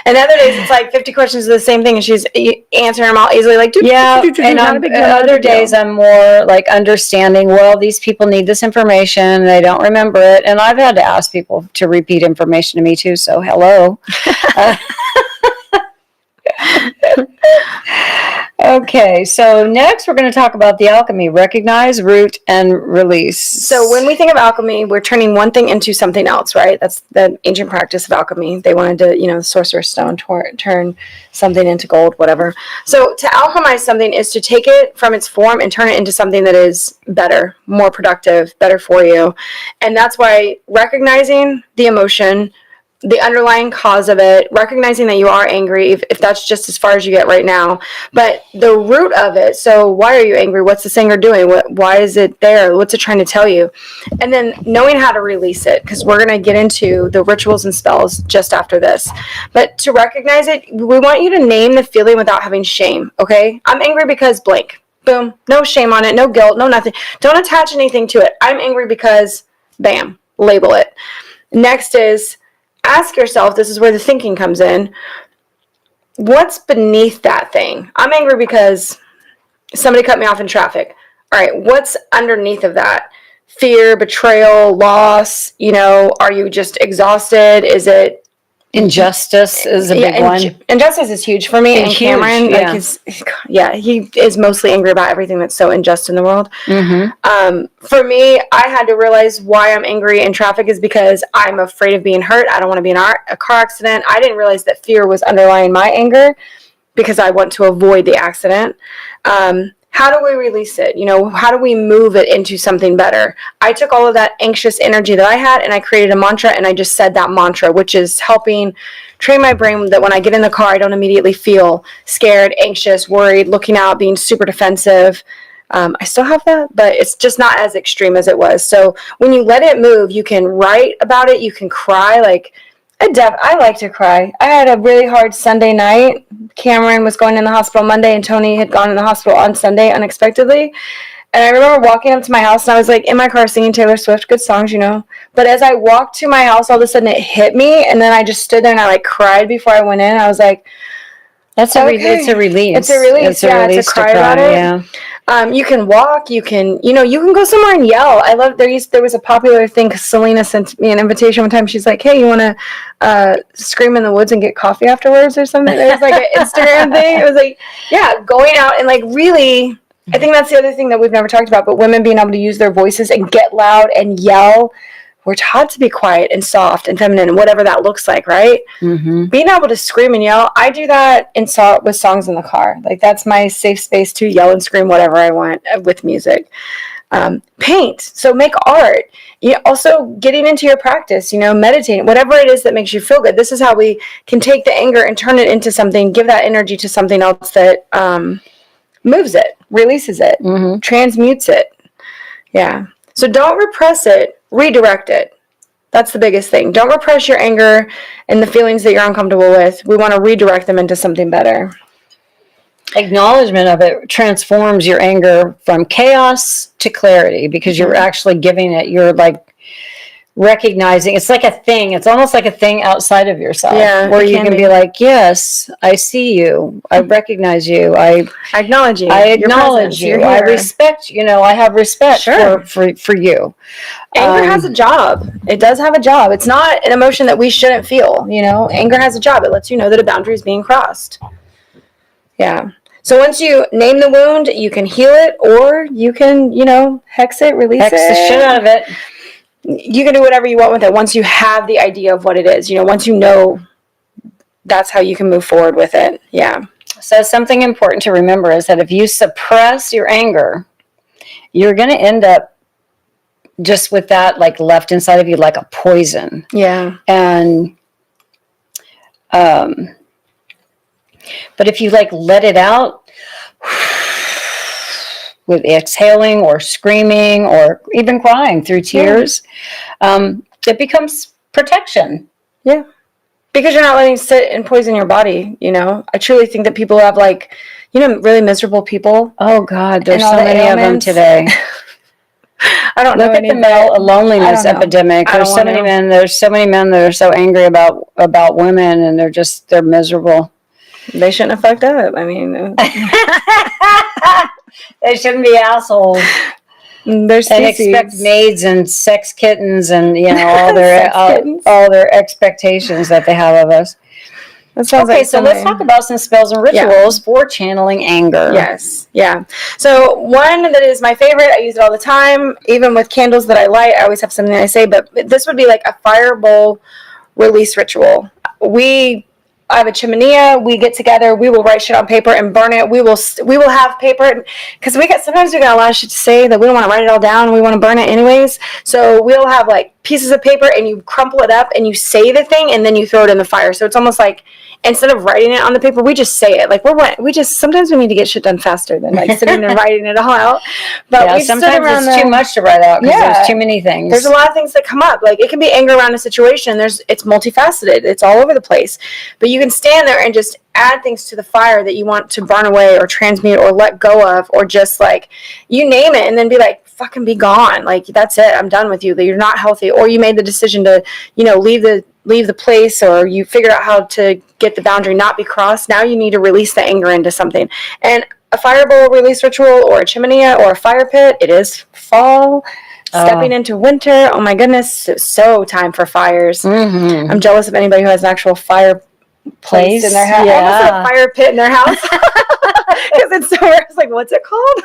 S2: And other days it's like 50 questions of the same thing, and she's answering them all easily. Like,
S1: and other days I'm more like understanding. Well, these people need this information; they don't remember it, and I've had to ask people to repeat information to me too. So, hello. Okay, so next we're going to talk about the alchemy: recognize, root, and release.
S2: So when we think of alchemy, we're turning one thing into something else, right? That's the ancient practice of alchemy. They wanted to, you know, the sorcerer's stone, turn something into gold, whatever. So to alchemize something is to take it from its form and turn it into something that is better, more productive, better for you. And that's why recognizing the emotion, the underlying cause of it, recognizing that you are angry, if that's just as far as you get right now, but the root of it. So why are you angry? What's this anger doing? Why is it there? What's it trying to tell you? And then knowing how to release it, because we're going to get into the rituals and spells just after this. But to recognize it, we want you to name the feeling without having shame, okay? I'm angry because blank. Boom. No shame on it. No guilt. No nothing. Don't attach anything to it. I'm angry because, bam, label it. Next is, ask yourself, this is where the thinking comes in, what's beneath that thing? I'm angry because somebody cut me off in traffic. All right, what's underneath of that? Fear, betrayal, loss, you know, are you just exhausted? Is it
S1: Injustice is a big one.
S2: Injustice is huge for me. And
S1: huge,
S2: Cameron, he is mostly angry about everything that's so unjust in the world. For me, I had to realize why I'm angry in traffic is because I'm afraid of being hurt. I don't want to be in a car accident. I didn't realize that fear was underlying my anger because I want to avoid the accident. How do we release it? How do we move it into something better? I took all of that anxious energy that I had and I created a mantra and I just said that mantra, which is helping train my brain that when I get in the car, I don't immediately feel scared, anxious, worried, looking out, being super defensive. I still have that, but it's just not as extreme as it was. So when you let it move, you can write about it. You can cry. I like to cry. I had a really hard Sunday night. Cameron was going in the hospital Monday, and Tony had gone in the hospital on Sunday unexpectedly. And I remember walking up to my house, and I was in my car singing Taylor Swift, good songs, But as I walked to my house, all of a sudden it hit me, and then I just stood there and I cried before I went in. I was like,
S1: it's a release.
S2: It's a release. It's a cry about it.
S1: Yeah.
S2: You can walk. You can go somewhere and yell. I love. There was a popular thing. Cause Selena sent me an invitation one time. She's like, "Hey, you want to scream in the woods and get coffee afterwards or something?" There was an Instagram thing. It was going out and really. I think that's the other thing that we've never talked about. But women being able to use their voices and get loud and yell. We're taught to be quiet and soft and feminine and whatever that looks like, right? Mm-hmm. Being able to scream and yell, I do that with songs in the car. That's my safe space to yell and scream whatever I want with music. Paint, so make art. Also getting into your practice, meditating, whatever it is that makes you feel good. This is how we can take the anger and turn it into something, give that energy to something else that moves it, releases it, transmutes it. Yeah. So don't repress it, redirect it. That's the biggest thing. Don't repress your anger and the feelings that you're uncomfortable with. We want to redirect them into something better.
S1: Acknowledgement of it transforms your anger from chaos to clarity because you're actually giving it, you're recognizing, it's like a thing. It's almost like a thing outside of yourself where you can be like, yes, I see you. I recognize you. I
S2: acknowledge you.
S1: I acknowledge you. I respect, I have respect for you.
S2: Anger has a job. It does have a job. It's not an emotion that we shouldn't feel. Anger has a job. It lets you know that a boundary is being crossed. Yeah. So once you name the wound, you can heal it or you can, hex it, release it.
S1: Hex the shit out of it.
S2: You can do whatever you want with it once you have the idea of what it is. Once you know, that's how you can move forward with it. Yeah.
S1: So something important to remember is that if you suppress your anger, you're going to end up just with that left inside of you like a poison.
S2: Yeah.
S1: And but if you let it out with exhaling or screaming or even crying through tears, it becomes protection.
S2: Yeah. Because you're not letting it sit and poison your body, I truly think that people have really miserable people.
S1: Oh God, there's so many of them today.
S2: I don't know.
S1: Look at the loneliness epidemic. There's so many men that are so angry about women and they're miserable.
S2: They shouldn't have fucked up. I mean,
S1: they shouldn't be assholes.
S2: There's
S1: and expect maids and sex kittens and all their expectations that they have of us.
S2: That sounds
S1: so let's talk about some spells and rituals for channeling anger.
S2: Yes. Yeah. So one that is my favorite, I use it all the time, even with candles that I light. I always have something I say, but this would be like a fire bowl release ritual. I have a chimenea. We get together. We will write shit on paper and burn it. We will have paper because sometimes we got a lot of shit to say that we don't want to write it all down. We want to burn it anyways. So we'll have pieces of paper and you crumple it up and you say the thing and then you throw it in the fire. So it's almost like instead of writing it on the paper, we just say it. Sometimes we need to get shit done faster than sitting and writing it all out. But
S1: sometimes it's too much to write out because there's too many things.
S2: There's a lot of things that come up. It can be anger around a situation. It's multifaceted. It's all over the place. But you can stand there and just add things to the fire that you want to burn away or transmute or let go of or just you name it and then be fucking be gone. That's it. I'm done with you. That you're not healthy. Or you made the decision to, leave the place or you figured out how to get the boundary not be crossed. Now you need to release the anger into something. And a fire bowl release ritual or a chimenea or a fire pit, it is fall. stepping into winter. Oh my goodness, it's so time for fires.
S1: Mm-hmm.
S2: I'm jealous of anybody who has an actual fireplace in their house.
S1: Yeah.
S2: I almost said a fire pit in their house. Because it's so rare. It's like, what's it called?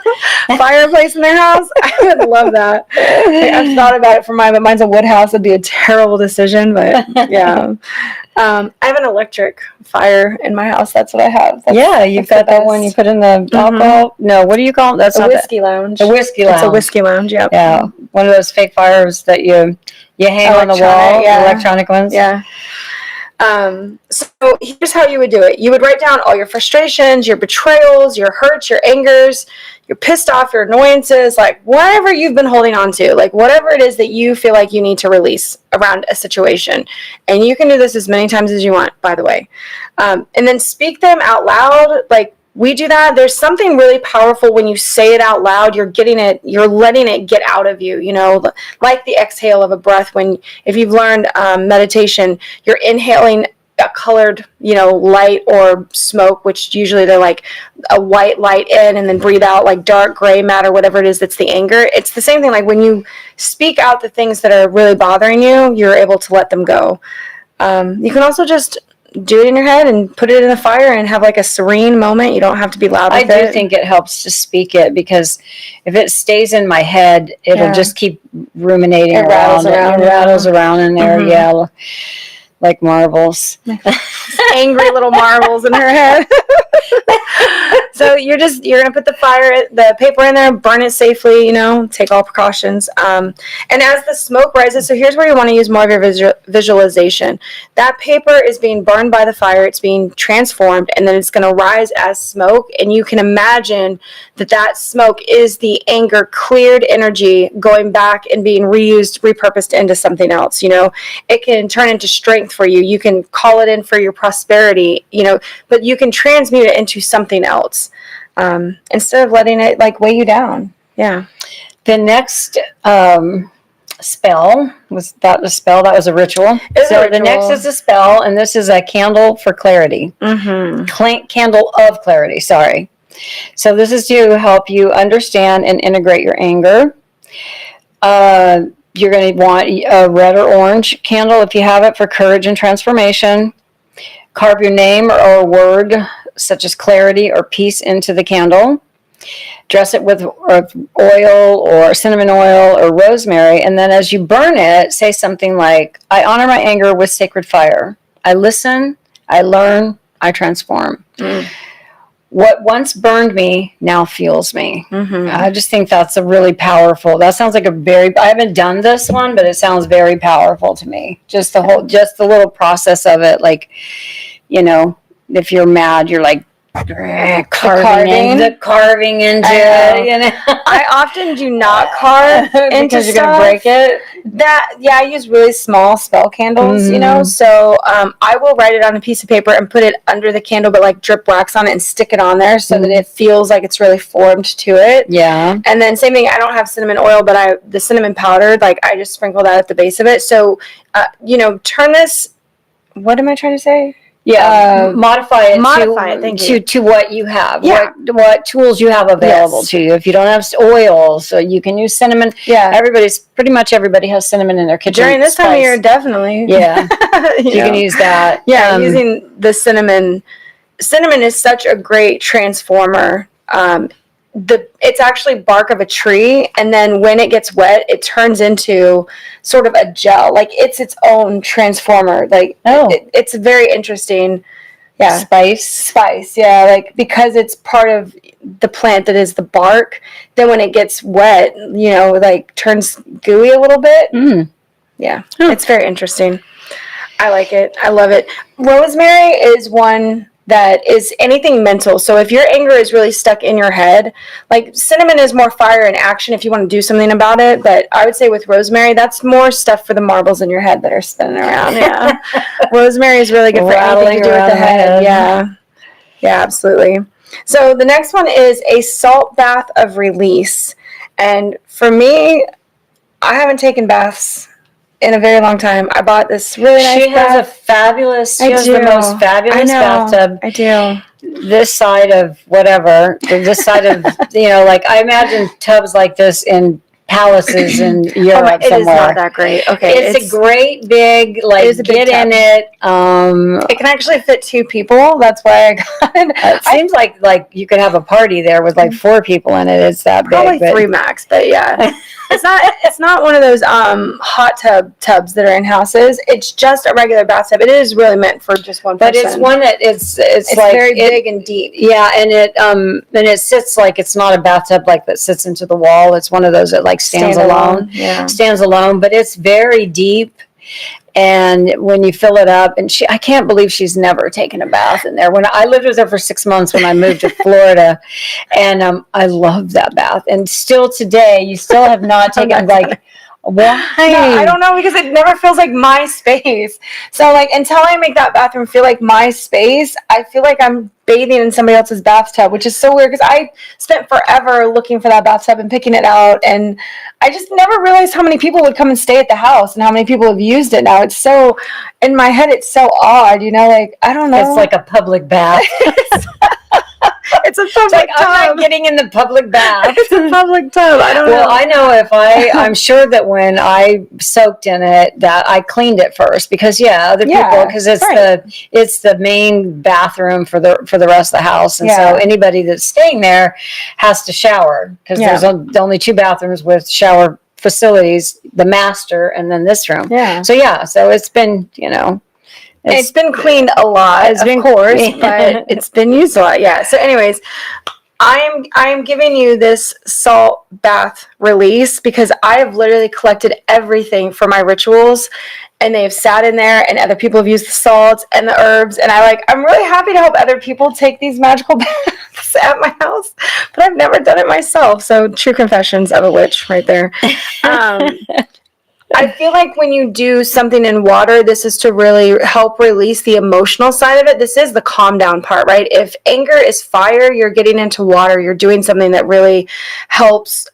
S2: Fireplace in their house? I would love that. Like, I've thought about it for mine, but mine's a wood house. It'd be a terrible decision, but yeah. I have an electric fire in my house. That's what I have.
S1: You've got that one you put in the alcohol. No, what do you call it? That's
S2: a
S1: not
S2: whiskey lounge.
S1: A whiskey lounge.
S2: It's a whiskey lounge, yep.
S1: Yeah. One of those fake fires that you hang on the wall, the electronic ones.
S2: Yeah. So here's how you would do it. You would write down all your frustrations, your betrayals, your hurts, your angers, your pissed off, your annoyances, like whatever you've been holding on to, like whatever it is that you feel like you need to release around a situation. And you can do this as many times as you want, by the way. And then speak them out loud. Like we do that. There's something really powerful when you say it out loud. You're letting it get out of you, like the exhale of a breath. If you've learned meditation, you're inhaling a colored, light or smoke, which usually they're like a white light in, and then breathe out like dark gray matter, whatever it is that's the anger. It's the same thing. Like when you speak out the things that are really bothering you, you're able to let them go. You can also just do it in your head and put it in the fire and have like a serene moment. You don't have to be loud with it.
S1: I do think it helps to speak it, because if it stays in my head, it'll just keep ruminating around. It rattles around in there, like marbles.
S2: Angry little marbles in her head. So you're gonna put the paper in there, burn it safely, take all precautions. And as the smoke rises, so here's where you want to use more of your visualization. That paper is being burned by the fire, it's being transformed, and then it's gonna rise as smoke, and you can imagine that smoke is the anger, cleared energy going back and being reused, repurposed into something else. It can turn into strength for you. You can call it in for your prosperity, but you can transmute it into something else. Instead of letting it like weigh you down. Yeah.
S1: The next spell was a ritual. The next is a spell, and this is a candle for clarity. Candle of clarity. Sorry. So this is to help you understand and integrate your anger. You're going to want a red or orange candle if you have it, for courage and transformation. Carve your name or a word such as clarity or peace into the candle. Dress it with oil or cinnamon oil or rosemary. And then as you burn it, say something like, I honor my anger with sacred fire. I listen, I learn, I transform. What once burned me now fuels me. I just think that's a really powerful. That sounds like I haven't done this one, but it sounds very powerful to me. Just the little process of it. Like, if you're mad, you're like carving into it.
S2: I often do not carve
S1: because you're gonna break it.
S2: I use really small spell candles, so I will write it on a piece of paper and put it under the candle, but like drip wax on it and stick it on there so that it feels like it's really formed to it. And then same thing, I don't have cinnamon oil, but the cinnamon powder, like I just sprinkle that at the base of it. So turn this, what am I trying to say?
S1: Modify it to what you have. What tools you have available to you. If you don't have oil, so you can use cinnamon. Pretty much everybody has cinnamon in their kitchen.
S2: During this time of year, definitely.
S1: You can use that.
S2: Using the cinnamon. Cinnamon is such a great transformer. It's actually bark of a tree, and then when it gets wet, it turns into sort of a gel. Like it's its own transformer. Like it's very interesting. Spice. Like because it's part of the plant that is the bark. Then when it gets wet, like turns gooey a little bit. It's very interesting. I like it. I love it. Rosemary is one that is anything mental. So if your anger is really stuck in your head, like cinnamon is more fire and action if you want to do something about it. But I would say with rosemary, that's more stuff for the marbles in your head that are spinning around. Rosemary is really good for anything to do with the head. Yeah, absolutely. So the next one is a salt bath of release. And for me, I haven't taken baths in a very long time. I bought this really nice bath.
S1: She has the most fabulous bathtub.
S2: I do.
S1: This side of whatever, like I imagine tubs like this in palaces in Europe
S2: It is not
S1: somewhere.
S2: that great. Okay,
S1: It's a great big, like,
S2: is a big
S1: get in it.
S2: it can actually fit 2 people. That's why I got it.
S1: It seems like you could have a party there with like 4 people in it. It's that
S2: Probably
S1: big.
S2: 3 max, but yeah. It's not one of those hot tubs that are in houses. It's just a regular bathtub. It is really meant for just one person.
S1: But it's one that it's like
S2: very big and deep.
S1: Yeah, and it sits like, it's not a bathtub like that sits into the wall. It's one of those that like stands alone.
S2: Yeah.
S1: Stands alone, but it's very deep. And when you fill it up, and I can't believe she's never taken a bath in there. When I lived with her for 6 months when I moved to Florida, and I loved that bath. And still today, you still have not taken, like, why?
S2: No, I don't know, because it never feels like my space. So like, until I make that bathroom feel like my space, I feel like I'm bathing in somebody else's bathtub, which is so weird, because I spent forever looking for that bathtub and picking it out, and I just never realized how many people would come and stay at the house and how many people have used it now. It's so, in my head, it's so odd, like, I don't know.
S1: It's like a public bath.
S2: It's a public tub.
S1: I'm not getting in the public bath.
S2: It's a public tub. I don't know.
S1: Well, I know I'm sure that when I soaked in it, that I cleaned it first, because other people, because it's the main bathroom for the rest of the house, and so anybody that's staying there has to shower, because there's only 2 bathrooms with shower facilities, the master and then this room. So it's been,
S2: it's been cleaned a lot, of course, but it's been used a lot. Yeah. So anyways, I am giving you this salt bath release because I have literally collected everything for my rituals, and they've sat in there, and other people have used the salts and the herbs, and I'm really happy to help other people take these magical baths at my house, but I've never done it myself. So true confessions of a witch right there. I feel like when you do something in water, this is to really help release the emotional side of it. This is the calm down part, right? If anger is fire, you're getting into water. You're doing something that really helps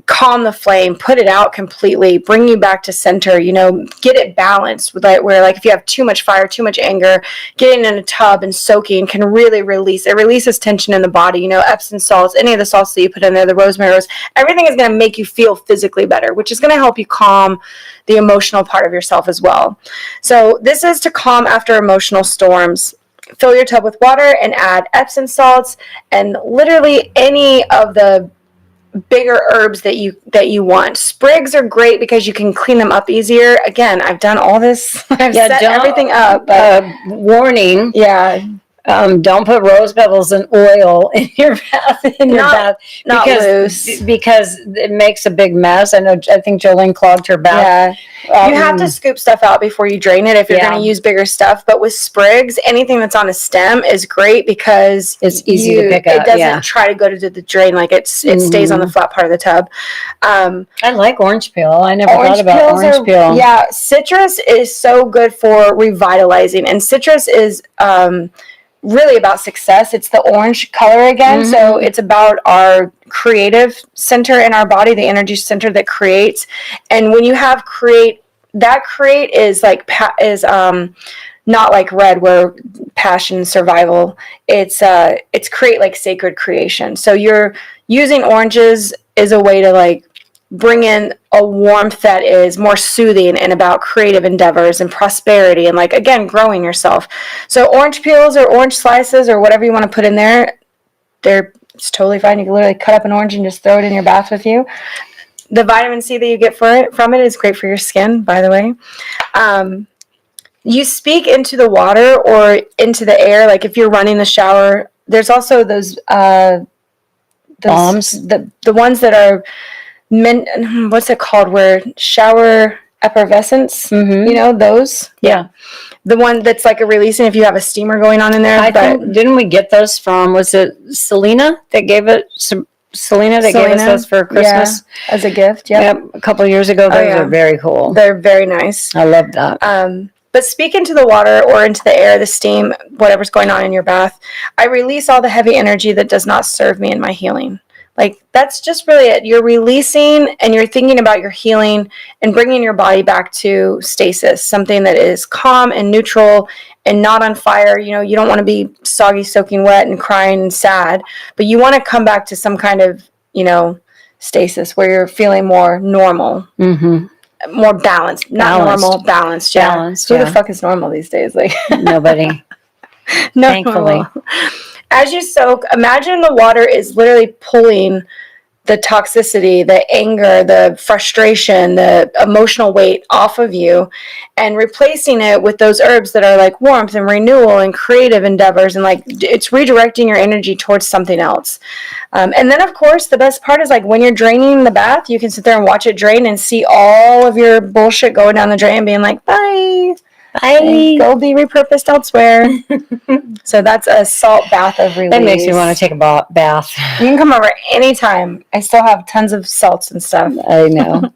S2: calm the flame, put it out completely, bring you back to center, get it balanced with where if you have too much fire, too much anger, getting in a tub and soaking can really releases tension in the body. Epsom salts, any of the salts that you put in there, the rosemary, everything is going to make you feel physically better, which is going to help you calm the emotional part of yourself as well. So this is to calm after emotional storms. Fill your tub with water and add Epsom salts and literally any of the bigger herbs that you want. Sprigs are great because you can clean them up easier. Again, I've done all this. I've set everything up. But
S1: warning. Yeah. Don't put rose petals and oil in your bath. Because it makes a big mess. I think Jolene clogged her bath.
S2: Yeah. You have to scoop stuff out before you drain it if you're going to use bigger stuff. But with sprigs, anything that's on a stem is great because
S1: it's easy to pick up.
S2: It doesn't try to go to the drain, it stays on the flat part of the tub.
S1: I like orange peel. I never thought about orange peel.
S2: Yeah, citrus is so good for revitalizing, and citrus is really about success. It's the orange color again. Mm-hmm. So it's about our creative center in our body, the energy center that creates. And when you have create is not like red where passion, survival. It's create like sacred creation. So you're using oranges is a way to bring in a warmth that is more soothing and about creative endeavors and prosperity and again growing yourself. So orange peels or orange slices or whatever you want to put in there, it's totally fine. You can literally cut up an orange and just throw it in your bath with you. The vitamin C that you get from it is great for your skin, by the way. You speak into the water or into the air, if you're running the shower. There's also those
S1: bombs,
S2: the ones that are what's it called, where shower effervescence, those.
S1: Yeah.
S2: The one that's a releasing if you have a steamer going on in there.
S1: I think, didn't we get those from, was it Selena that gave it Selena that gave us those for Christmas?
S2: Yeah, as a gift.
S1: Yep, a couple of years ago. Those are very cool.
S2: They're very nice.
S1: I love that.
S2: But speak into the water or into the air, the steam, whatever's going on in your bath. I release all the heavy energy that does not serve me in my healing. That's just really it. You're releasing and you're thinking about your healing and bringing your body back to stasis, something that is calm and neutral and not on fire. You don't want to be soggy, soaking wet and crying and sad, but you want to come back to some kind of, stasis, where you're feeling more normal, more balanced. Not normal, balanced. Yeah.
S1: Balanced,
S2: Who the fuck is normal these days? Like
S1: nobody.
S2: no
S1: Thankfully.
S2: normal. As you soak, imagine the water is literally pulling the toxicity, the anger, the frustration, the emotional weight off of you, and replacing it with those herbs that are like warmth and renewal and creative endeavors, and like it's redirecting your energy towards something else. And then of course the best part is like when you're draining the bath, you can sit there and watch it drain and see all of your bullshit going down the drain, being like, bye. Go be repurposed elsewhere. So that's a salt bath of release.
S1: That makes me want to take a bath.
S2: You can come over anytime. I still have tons of salts and stuff.
S1: I know.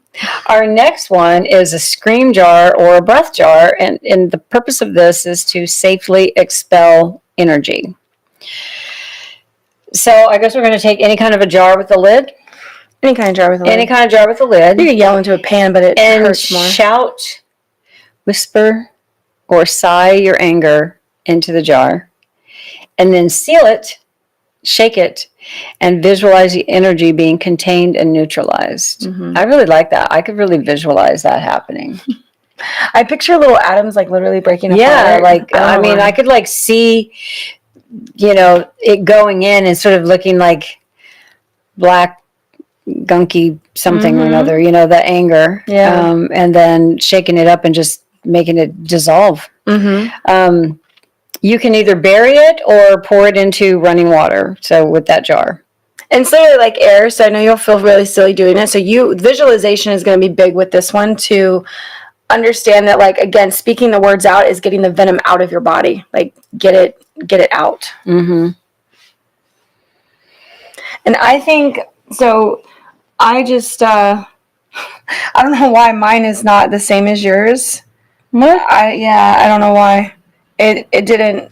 S1: Our next one is a scream jar or a breath jar, and the purpose of this is to safely expel energy. So I guess we're going to take any kind of a jar with a lid.
S2: Any kind of jar with a lid.
S1: Any kind of jar with a lid.
S2: You could yell into a pan, but it hurts more.
S1: Shout, whisper, or sigh your anger into the jar. And then seal it, shake it, and visualize the energy being contained and neutralized. I really like that. I could really visualize that happening.
S2: I picture little atoms like literally breaking apart.
S1: Yeah, like, I mean, I could like see, it going in and sort of looking like black, gunky something or another, the anger.
S2: Yeah.
S1: And then shaking it up and just making it dissolve. You can either bury it or pour it into running water. So with that jar.
S2: And it's literally like air. So I know you'll feel really silly doing it. So visualization is going to be big with this one to understand that, like, again, speaking the words out is getting the venom out of your body. Like get it out. And I think, so I just, I don't know why mine is not the same as yours.
S1: What?
S2: I don't know why. It didn't.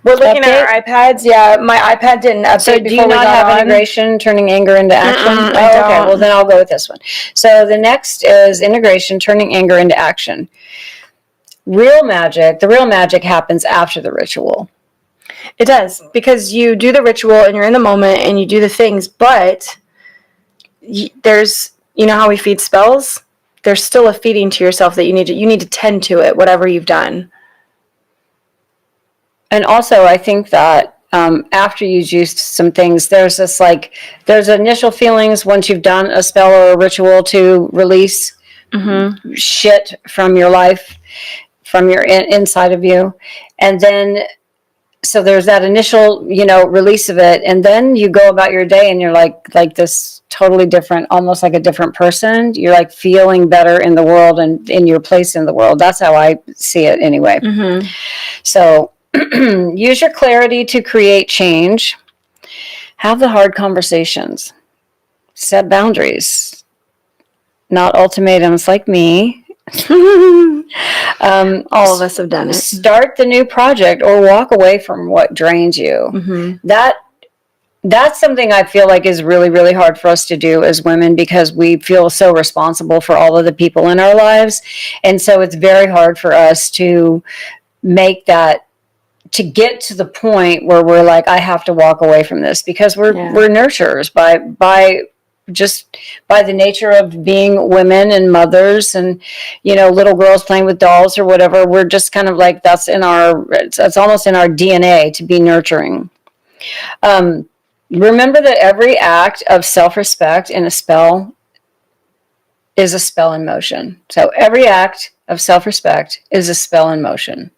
S2: We're looking at our iPads. Yeah, my iPad didn't update.
S1: So do you not have integration, turning anger into action?
S2: I don't.
S1: Okay, well then I'll go with this one. So the next is integration, turning anger into action. The real magic happens after the ritual.
S2: It does, because you do the ritual and you're in the moment and you do the things, but there's, how we feed spells? There's still a feeding to yourself that you need to tend to it, whatever you've done.
S1: And also, I think that after you've used some things, there's initial feelings once you've done a spell or a ritual to release shit from your life, from your inside of you. And then, so there's that initial, release of it. And then you go about your day and you're like this totally different, almost like a different person. You're like feeling better in the world and in your place in the world. That's how I see it anyway. So use your clarity to create change. Have the hard conversations. Set boundaries. Not ultimatums like me.
S2: All of us have done it.
S1: Start the new project or walk away from what drains you. That's something I feel like is really, really hard for us to do as women, because we feel so responsible for all of the people in our lives. And so it's very hard for us to make that, to get to the point where we're like, I have to walk away from this, because we're nurturers by the nature of being women and mothers and, little girls playing with dolls or whatever. We're just kind of like, it's almost in our DNA to be nurturing. Remember that every act of self-respect in a spell is a spell in motion. So every act of self-respect is a spell in motion.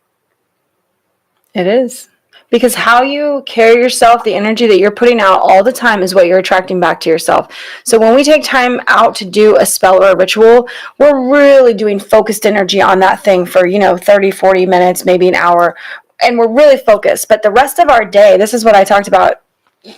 S2: It is. Because how you carry yourself, the energy that you're putting out all the time is what you're attracting back to yourself. So when we take time out to do a spell or a ritual, we're really doing focused energy on that thing for, 30, 40 minutes, maybe an hour. And we're really focused. But the rest of our day, this is what I talked about,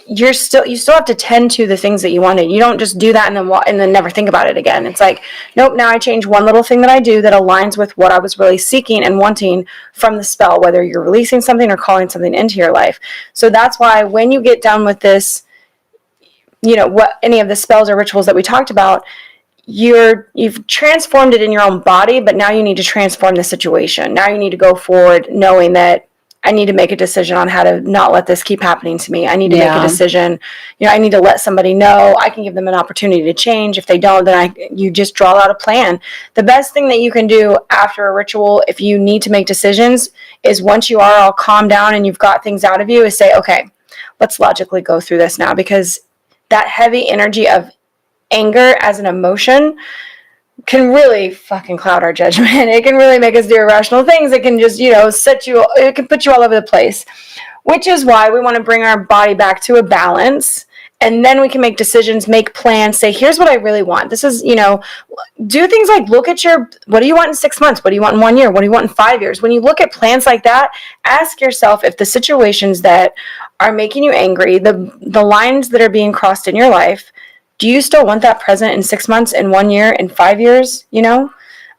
S2: you still have to tend to the things that you wanted. You don't just do that and then never think about it again. It's like, nope, now I change one little thing that I do that aligns with what I was really seeking and wanting from the spell, whether you're releasing something or calling something into your life. So that's why when you get done with this, what any of the spells or rituals that we talked about, you've transformed it in your own body, but now you need to transform the situation. Now you need to go forward knowing that I need to make a decision on how to not let this keep happening to me. I need to make a decision. I need to let somebody know. I can give them an opportunity to change. If they don't, then you just draw out a plan. The best thing that you can do after a ritual, if you need to make decisions, is once you are all calmed down and you've got things out of you, is say, okay, let's logically go through this now, because that heavy energy of anger as an emotion can really fucking cloud our judgment. It can really make us do irrational things. It can just, it can put you all over the place, which is why we want to bring our body back to a balance. And then we can make decisions, make plans, say, here's what I really want. This is, do things like look at what do you want in 6 months? What do you want in 1 year? What do you want in 5 years? When you look at plans like that, ask yourself if the situations that are making you angry, the lines that are being crossed in your life, do you still want that present in 6 months, in 1 year, in 5 years?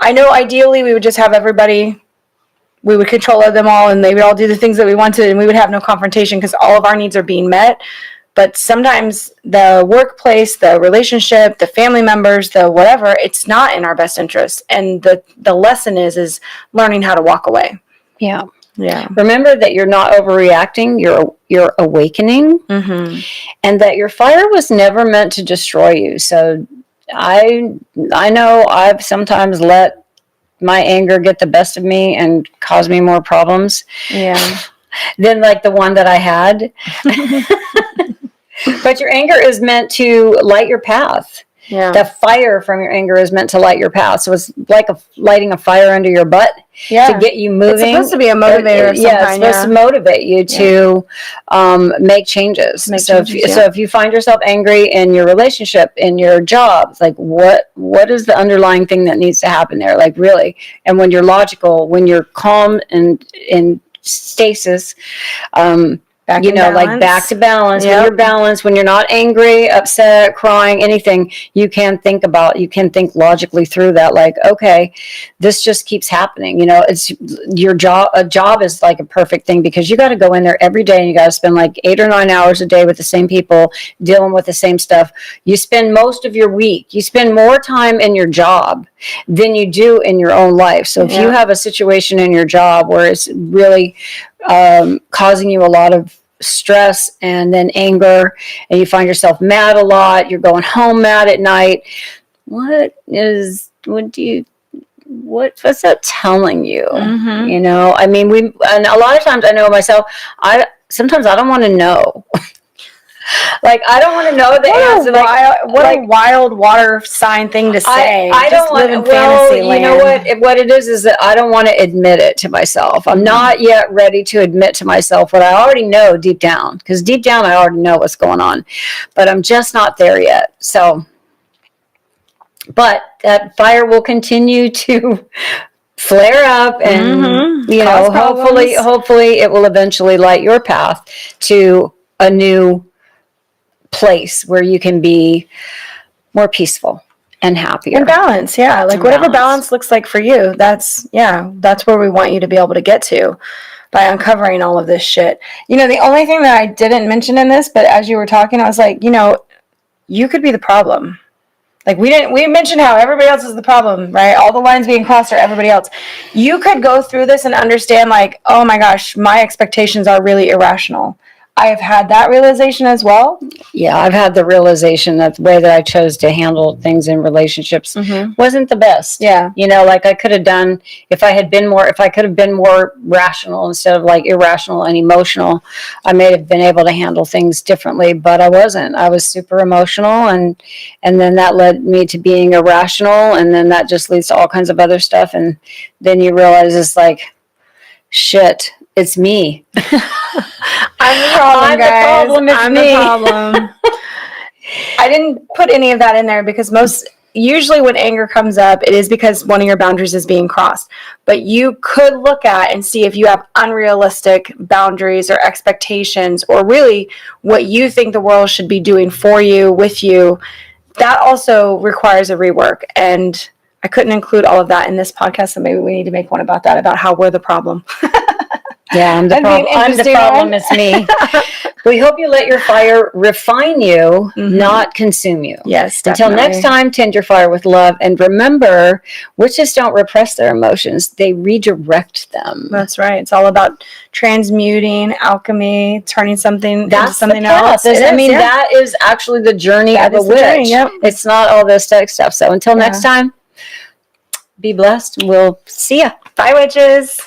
S2: I know ideally we would just have everybody, we would control them all and they would all do the things that we wanted and we would have no confrontation because all of our needs are being met. But sometimes the workplace, the relationship, the family members, the whatever, it's not in our best interest. And the lesson is learning how to walk away.
S1: Yeah.
S2: Yeah.
S1: Remember that you're not overreacting, you're awakening, and that your fire was never meant to destroy you. So I know I've sometimes let my anger get the best of me and cause me more problems.
S2: Yeah.
S1: Than like the one that I had. But your anger is meant to light your path. Yeah. The fire from your anger is meant to light your path. So it's like lighting a fire under your butt to get you moving.
S2: It's supposed to be a motivator of some kind.
S1: It's supposed to motivate you to make changes. If you find yourself angry in your relationship, in your job, it's like, what is the underlying thing that needs to happen there? Like, really? And when you're logical, when you're calm and in stasis, back to balance. Yep. When you're balanced, when you're not angry, upset, crying, anything, you can think logically through that. Like, okay, this just keeps happening. It's your job. A job is like a perfect thing because you got to go in there every day and you got to spend like 8 or 9 hours a day with the same people, dealing with the same stuff. You spend most of your week, you spend more time in your job than you do in your own life. So if you have a situation in your job where it's really causing you a lot of stress and then anger, and you find yourself mad a lot, you're going home mad at night, what's that telling you? I mean, and a lot of times I know myself, sometimes I don't want to know. Like, I don't want to know the answer.
S2: A wild water sign thing to say.
S1: I don't want to. Well, you know what it is that I don't want to admit it to myself. I'm not yet ready to admit to myself what I already know deep down. Because deep down, I already know what's going on. But I'm just not there yet. So, but that fire will continue to flare up and, hopefully it will eventually light your path to a new place where you can be more peaceful and happier
S2: and balanced. Like whatever balance looks like for you, that's where we want you to be able to get to by uncovering all of this shit. The only thing that I didn't mention in this, but as you were talking, I was like, you could be the problem. Like we mentioned how everybody else is the problem, right? All the lines being crossed are everybody else. You could go through this and understand like, oh my gosh, my expectations are really irrational. I have had that realization as well. Yeah, I've had the realization that the way that I chose to handle things in relationships wasn't the best. Yeah. Like I could have done, if I could have been more rational instead of like irrational and emotional, I may have been able to handle things differently, but I wasn't. I was super emotional and then that led me to being irrational, and then that just leads to all kinds of other stuff, and then you realize it's like, shit, it's me. I'm the problem, guys. I'm the problem. I didn't put any of that in there because usually when anger comes up, it is because one of your boundaries is being crossed. But you could look at and see if you have unrealistic boundaries or expectations, or really what you think the world should be doing for you, with you. That also requires a rework. And I couldn't include all of that in this podcast, so maybe we need to make one about that, about how we're the problem.
S1: Yeah, I'm the
S2: That'd be an
S1: problem. I'm the
S2: interesting
S1: problem.
S2: one.
S1: It's me. We hope you let your fire refine you,
S2: Mhm.
S1: not consume you.
S2: Yes,
S1: Until
S2: definitely.
S1: next time, tend your fire with love. And remember, witches don't repress their emotions, they redirect them.
S2: That's right. It's all about transmuting, alchemy, turning something into
S1: That's
S2: something
S1: the path.
S2: else.
S1: That is actually the journey
S2: That
S1: of a
S2: is the
S1: witch.
S2: journey, yep.
S1: It's not all the aesthetic stuff. So until next time, be blessed. We'll see ya.
S2: Bye, witches.